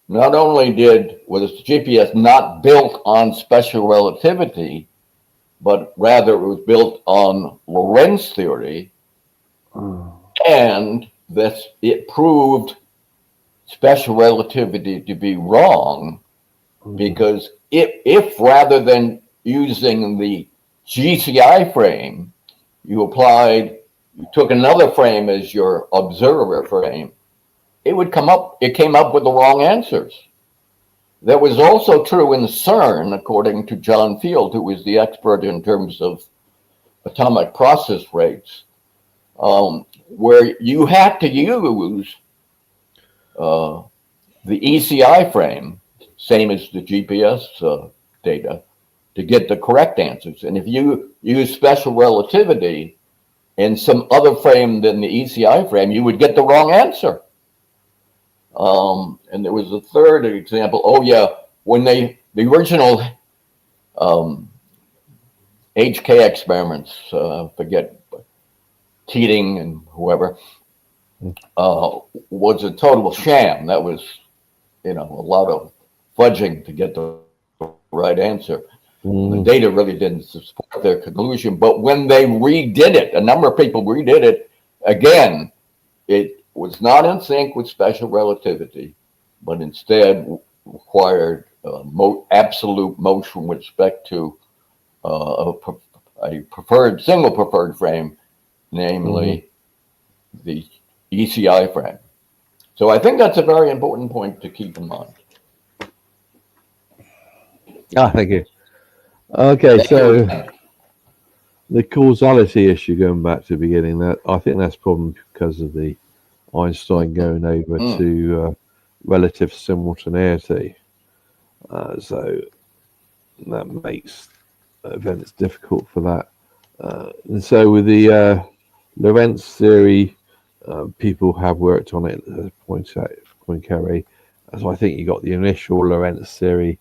not only was the GPS not built on special relativity, but rather it was built on Lorentz theory, and that it proved special relativity to be wrong, because if rather than using the GCI frame, you took another frame as your observer frame, it came up with the wrong answers. That was also true in CERN, according to John Field, who was the expert in terms of atomic process rates, where you had to use the ECI frame, same as the GPS data, to get the correct answers. And if you use special relativity in some other frame than the ECI frame, you would get the wrong answer. And there was a third example. Oh yeah, when the original HK experiments, forget Keating and whoever, was a total sham. That was, a lot of fudging to get the right answer. The data really didn't support their conclusion. But when they redid it, a number of people redid it, again, it was not in sync with special relativity, but instead required absolute motion with respect to a single preferred frame, namely the ECI frame. So I think that's a very important point to keep in mind. Thank you. Okay, so the causality issue, going back to the beginning, I think that's probably because of the Einstein going over to relative simultaneity. So that makes events difficult for that. And so with the Lorentz theory, people have worked on it, as Poincaré. So I think you got the initial Lorentz theory,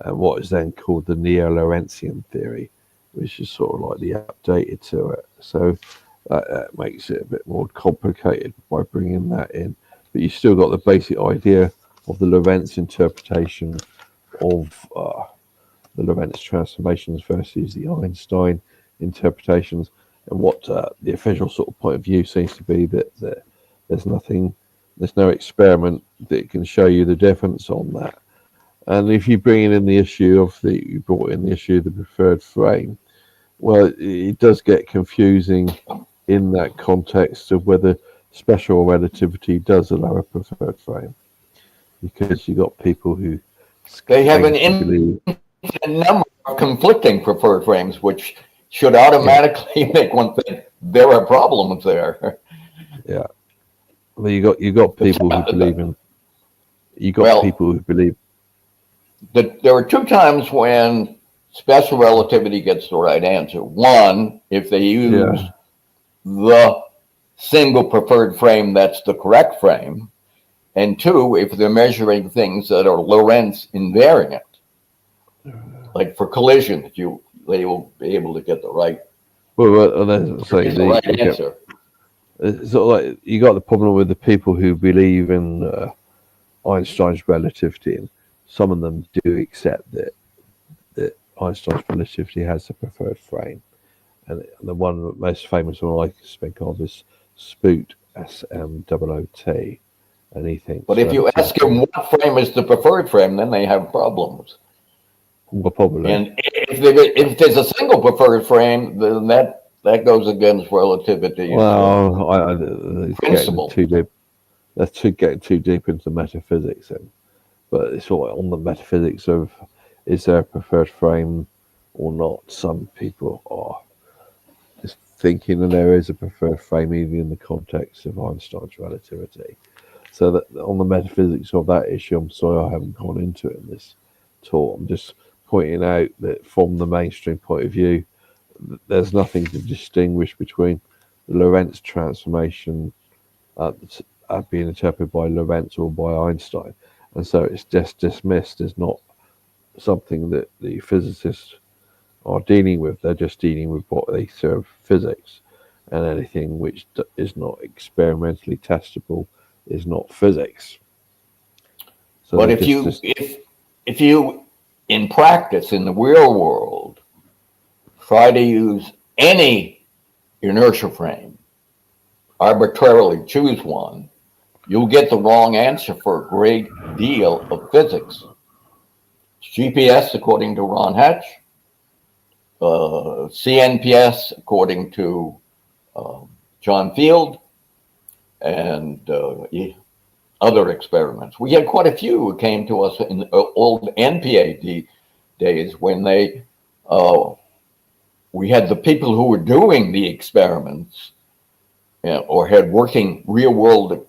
and what is then called the Neo-Lorentzian theory, which is sort of like the updated to it. So that makes it a bit more complicated by bringing that in. But you still got the basic idea of the Lorentz interpretation of the Lorentz transformations versus the Einstein interpretations. And what the official sort of point of view seems to be that there's no experiment that can show you the difference on that. And if you bring in the issue of you brought in the issue of the preferred frame, well, it does get confusing in that context of whether special relativity does allow a preferred frame, because you got people who they have an infinite number of conflicting preferred frames, which should automatically make one think there are problems there. Yeah, well, you got people who believe in. You got people who believe. There are two times when special relativity gets the right answer. One, if they use the single preferred frame that's the correct frame. And two, if they're measuring things that are Lorentz invariant. Like for collisions, they will be able to get the right, answer. So like you got the problem with the people who believe in Einstein's relativity, and some of them do accept that Einstein's relativity has a preferred frame, and the one most famous one I speak of is Spoot, SMOOT, and he thinks. But if you ask him what frame is the preferred frame, then they have problems. Well, probably. And if there's a single preferred frame, then that goes against relativity. Well, principle. Too deep. That's getting too deep into metaphysics, then. But it's all on the metaphysics of, is there a preferred frame or not? Some people are just thinking that there is a preferred frame, even in the context of Einstein's relativity. So that on the metaphysics of that issue, I'm sorry I haven't gone into it in this talk. I'm just pointing out that from the mainstream point of view, there's nothing to distinguish between the Lorentz transformation being interpreted by Lorentz or by Einstein. And so it's just dismissed as not something that the physicists are dealing with. They're just dealing with what they serve physics, and anything which is not experimentally testable is not physics. So but if you in practice in the real world try to use any inertia frame, arbitrarily choose one, you'll get the wrong answer for a great deal of physics. GPS according to Ron Hatch, CNPS according to John Field, and other experiments. We had quite a few who came to us in the old NPA days when we had the people who were doing the experiments or had working real world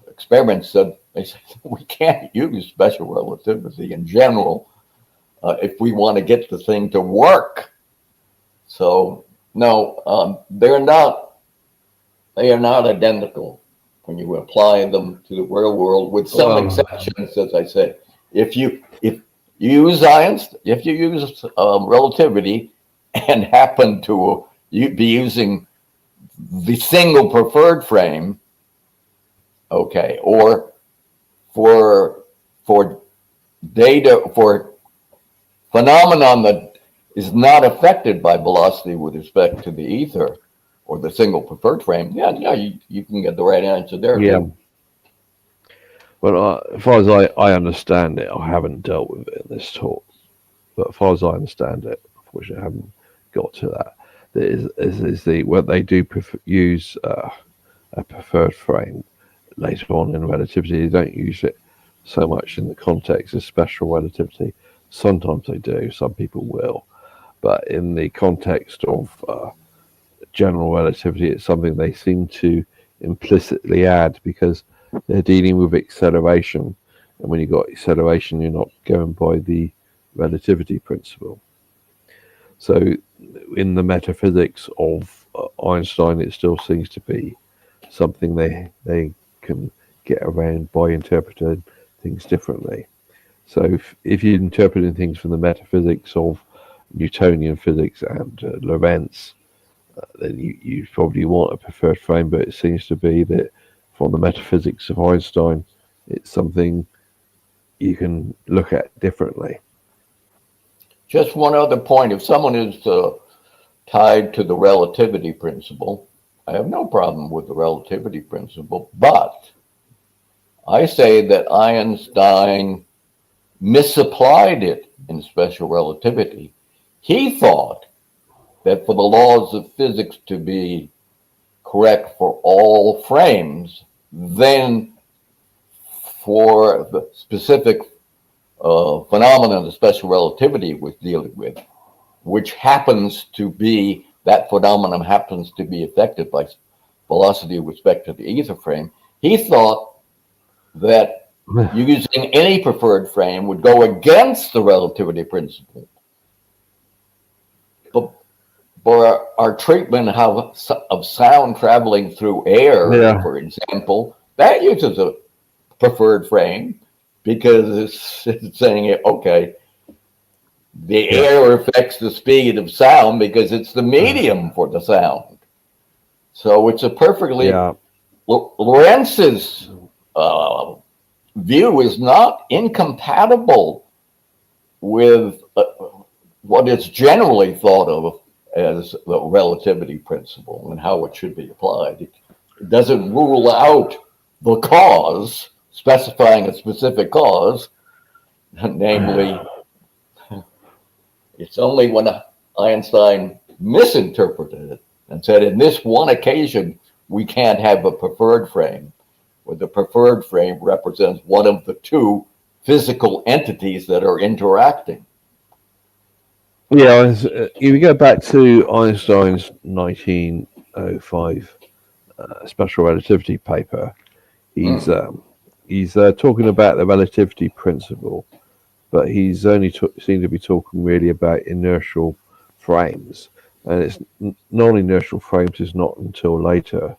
experiments that they said we can't use special relativity in general if we want to get the thing to work. So no, they are not identical when you apply them to the real world, with some exceptions, as I said. If you use science, if you use relativity and happen to be using the single preferred frame, okay, or for data, for phenomenon that is not affected by velocity with respect to the ether or the single preferred frame, you can get the right answer there. Yeah. Too. Well, as far as I understand it, I haven't dealt with it in this talk, but as far as I understand it, unfortunately, I haven't got to that. What they do use a preferred frame later on in relativity. They don't use it so much in the context of special relativity. Sometimes they do, some people will, but in the context of general relativity, it's something they seem to implicitly add because they're dealing with acceleration, and when you've got acceleration, you're not going by the relativity principle. So in the metaphysics of Einstein, it still seems to be something they can get around by interpreting things differently. So if you're interpreting things from the metaphysics of Newtonian physics and Lorentz, then you probably want a preferred frame, but it seems to be that from the metaphysics of Einstein, it's something you can look at differently. Just one other point. If someone is tied to the relativity principle, I have no problem with the relativity principle, but I say that Einstein misapplied it in special relativity. He thought that for the laws of physics to be correct for all frames, then for the specific phenomenon of special relativity was dealing with, which happens to be, that phenomenon happens to be affected by velocity with respect to the ether frame. He thought that using any preferred frame would go against the relativity principle. But for our treatment of sound traveling through air, for example, that uses a preferred frame because it's saying, okay, the air affects the speed of sound because it's the medium for the sound. So it's a perfectly, Lorentz's view is not incompatible with what is generally thought of as the relativity principle and how it should be applied. It doesn't rule out the cause, specifying a specific cause, namely, it's only when Einstein misinterpreted it and said, in this one occasion, we can't have a preferred frame, where the preferred frame represents one of the two physical entities that are interacting. Yeah, if you go back to Einstein's 1905 special relativity paper, he's talking about the relativity principle, but he's only seemed to be talking really about inertial frames, and it's non-inertial frames is not until later.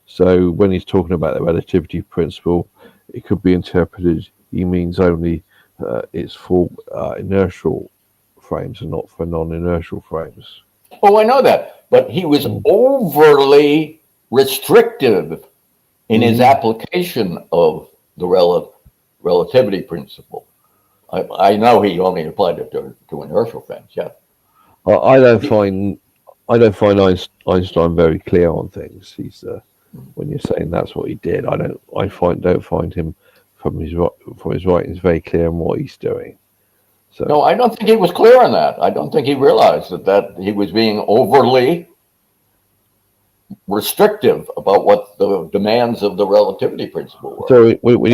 So when he's talking about the relativity principle, it could be interpreted he means only it's for inertial frames and not for non-inertial frames. Oh, I know that, but he was overly restrictive in his application of the relativity principle. I know he only applied it to inertial frames. Yeah, I don't find Einstein very clear on things. He's when you're saying that's what he did, I don't find him from his writings very clear on what he's doing. So no, I don't think he was clear on that. I don't think he realized that he was being overly restrictive about what the demands of the relativity principle were. So when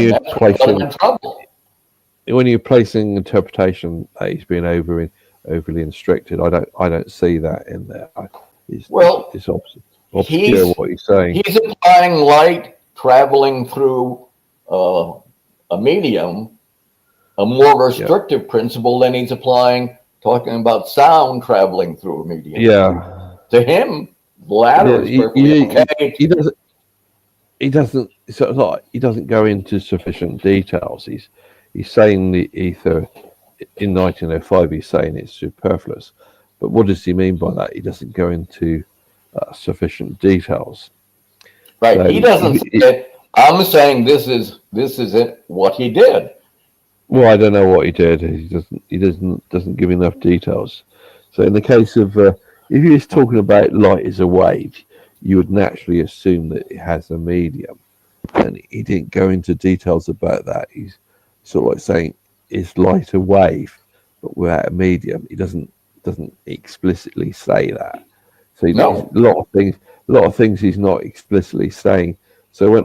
you're placing interpretation that he's being overly restricted, I don't see that in there. It's obscure what he's saying. He's applying light traveling through a medium, a more restrictive principle than he's talking about sound traveling through a medium. Yeah. To him, the latter is perfectly okay. He doesn't go into sufficient details. He's saying the ether in 1905. He's saying it's superfluous, but what does he mean by that? He doesn't go into sufficient details. Right. So he doesn't say, I'm saying this is it, what he did. Well, I don't know what he did. He doesn't give enough details. So in the case of if he was talking about light as a wave, you would naturally assume that it has a medium, and he didn't go into details about that. He's sort of like saying it's light a wave, but without a medium. He doesn't explicitly say that. So a lot of things he's not explicitly saying. So when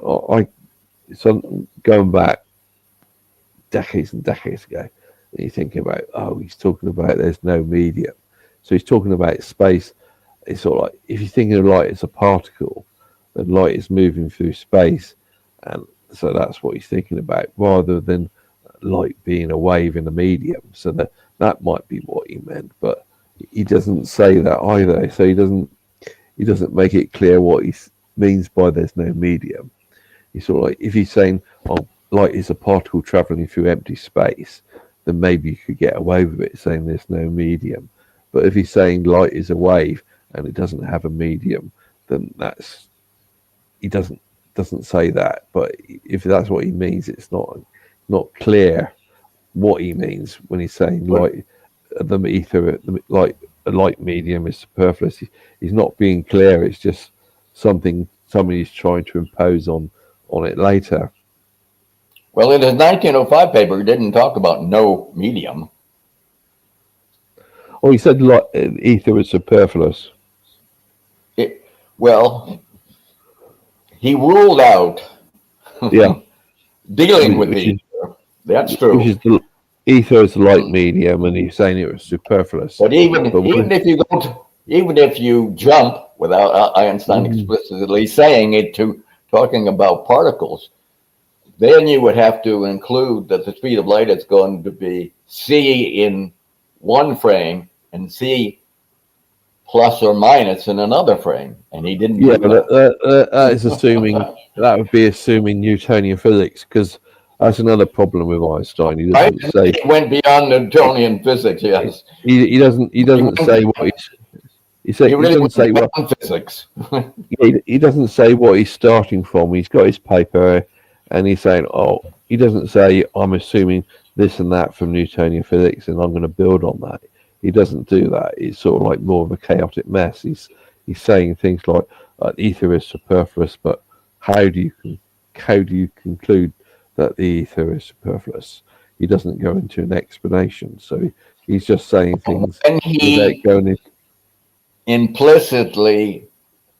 going back decades and decades ago, and you're thinking about, he's talking about there's no medium. So he's talking about space. It's sort of like, if you're thinking of light as a particle, then light is moving through space, and so that's what he's thinking about, rather than light being a wave in a medium. So that might be what he meant, but he doesn't say that either. So he doesn't make it clear what he means by there's no medium. He's sort of like, if he's saying, light is a particle traveling through empty space, then maybe you could get away with it saying there's no medium. But if he's saying light is a wave and it doesn't have a medium, then he doesn't say that. But if that's what he means, it's not clear what he means when he's saying light, the ether, like a light medium is superfluous. He's not being clear. It's just something somebody's trying to impose on it later. Well, in his 1905 paper, he didn't talk about no medium. Oh, he said like ether was superfluous. Well, he ruled out Yeah, dealing with which is ether. That's true. which is the ether is the light medium, and he's saying it was superfluous. But even with, if you even if you jump without Einstein explicitly saying it to talking about particles, then you would have to include that the speed of light is going to be c in one frame and c plus or minus in another frame, and he didn't. Yeah, but that is assuming that would be assuming Newtonian physics, because that's another problem with Einstein. He doesn't say he went beyond Newtonian physics. Yes, he doesn't say what he really doesn't say what physics. he doesn't say what he's starting from. He's got his paper, and he's saying, oh, he doesn't say I'm assuming this and that from Newtonian physics, and I'm going to build on that. He doesn't do that. It's sort of like more of a chaotic mess. He's saying things like ether is superfluous, but how do you conclude that the ether is superfluous? He doesn't go into an explanation. So he's just saying things and he without going into. Implicitly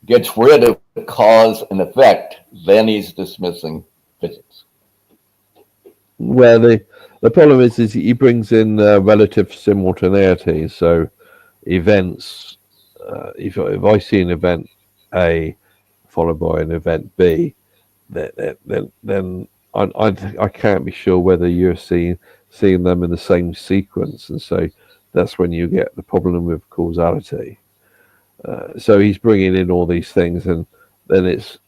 gets rid of cause and effect, then he's dismissing physics. Well, the problem is he brings in relative simultaneity. So events, if I see an event A followed by an event B, then I can't be sure whether you're seeing them in the same sequence, and so that's when you get the problem with causality. So he's bringing in all these things, and then it's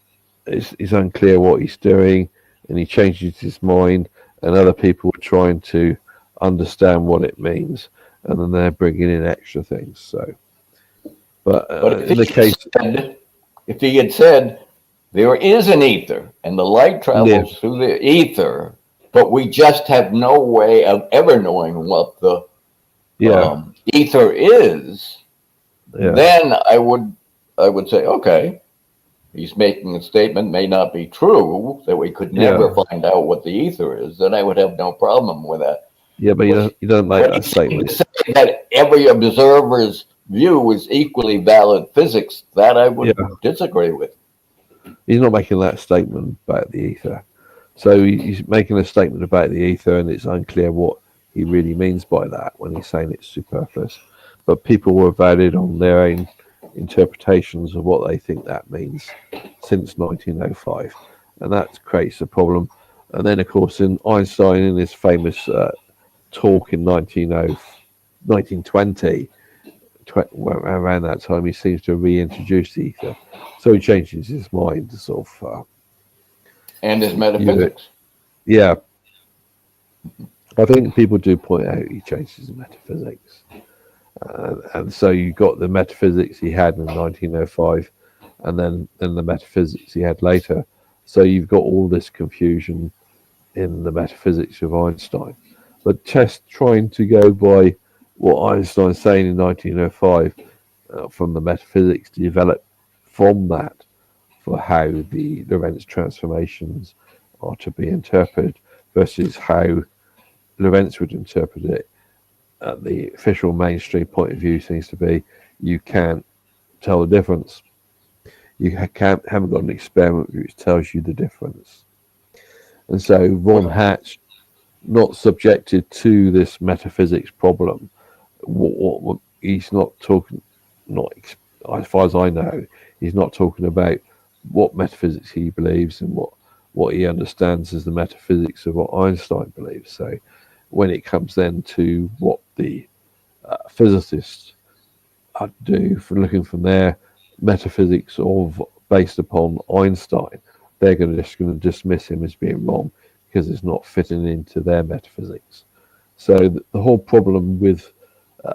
unclear what he's doing, and he changes his mind, and other people are trying to understand what it means, and then they're bringing in extra things. So, but in the case, if he had said there is an ether and the light travels through the ether, but we just have no way of ever knowing what the ether is, then I would say, okay, he's making a statement may not be true, that we could never find out what the ether is, then I would have no problem with that. Yeah, but you don't make that statement. To say that every observer's view is equally valid physics, that I would disagree with. He's not making that statement about the ether. So he's making a statement about the ether, and it's unclear what he really means by that when he's saying it's superfluous. But people were valid on their own interpretations of what they think that means since 1905, and that creates a problem. And then, of course, in Einstein, in his famous talk in 1920, around that time, he seems to reintroduce the ether. So he changes his mind, sort of. And his metaphysics. Yeah. I think people do point out he changes his metaphysics. And so you got the metaphysics he had in 1905, and then the metaphysics he had later. So you've got all this confusion in the metaphysics of Einstein. But just trying to go by what Einstein's saying in 1905 from the metaphysics to develop from that for how the Lorentz transformations are to be interpreted versus how Lorentz would interpret it. The official mainstream point of view seems to be you can't tell the difference. You haven't got an experiment which tells you the difference. And so Von Hatch, not subjected to this metaphysics problem, he's not talking, as far as I know, he's not talking about what metaphysics he believes and what he understands as the metaphysics of what Einstein believes. So when it comes then to what the physicists do for looking from their metaphysics of based upon Einstein, they're just going to dismiss him as being wrong because it's not fitting into their metaphysics. So the whole problem with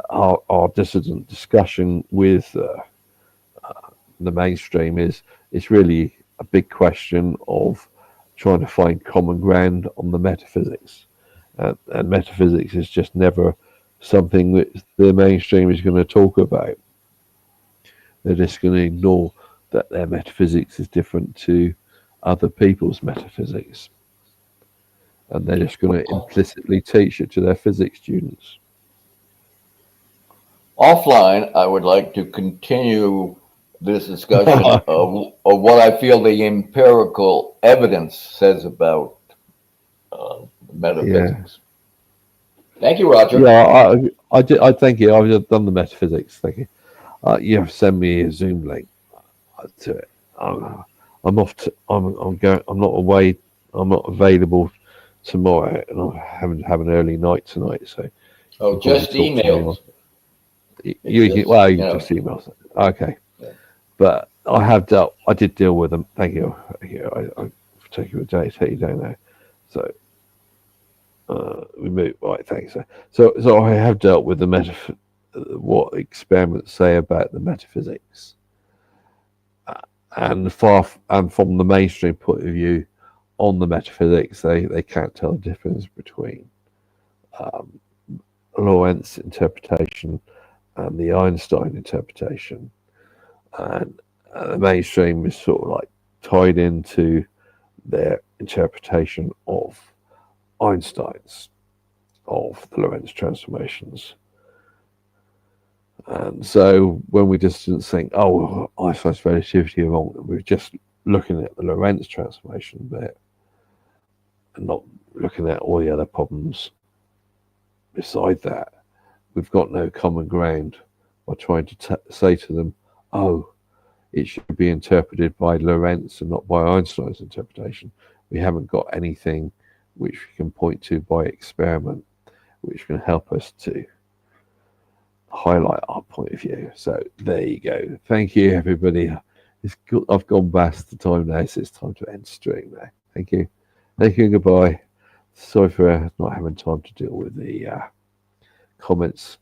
our dissident discussion with the mainstream is it's really a big question of trying to find common ground on the metaphysics. And metaphysics is just never something that the mainstream is going to talk about. They're just going to ignore that their metaphysics is different to other people's metaphysics. and they're just going to implicitly teach it to their physics students. Offline, I would like to continue this discussion of what I feel the empirical evidence says about metaphysics. Thank you, Roger. Yeah, I thank you. I've done the metaphysics. Thank you. You have to send me a Zoom link to it. I'm off. I'm going. I'm not away. I'm not available tomorrow, and I'm having to have an early night tonight. So. Just email. You can just email. Okay. Yeah. But I did deal with them. Thank you. I take you a day to take you down there. So we move right. Thanks. So I have dealt with the what experiments say about the metaphysics, and from the mainstream point of view, on the metaphysics, they can't tell the difference between Lorentz interpretation and the Einstein interpretation, and the mainstream is sort of like tied into their interpretation of Einstein's, of the Lorentz transformations. And so when we just didn't think, oh, Einstein's relativity of all, we were just looking at the Lorentz transformation bit and not looking at all the other problems beside that. We've got no common ground by trying to say to them, oh, it should be interpreted by Lorentz and not by Einstein's interpretation. We haven't got anything which we can point to by experiment, which can help us to highlight our point of view. So there you go. Thank you, everybody. It's good. I've gone past the time now, so it's time to end stream now. Thank you. Thank you and goodbye. Sorry for not having time to deal with the comments.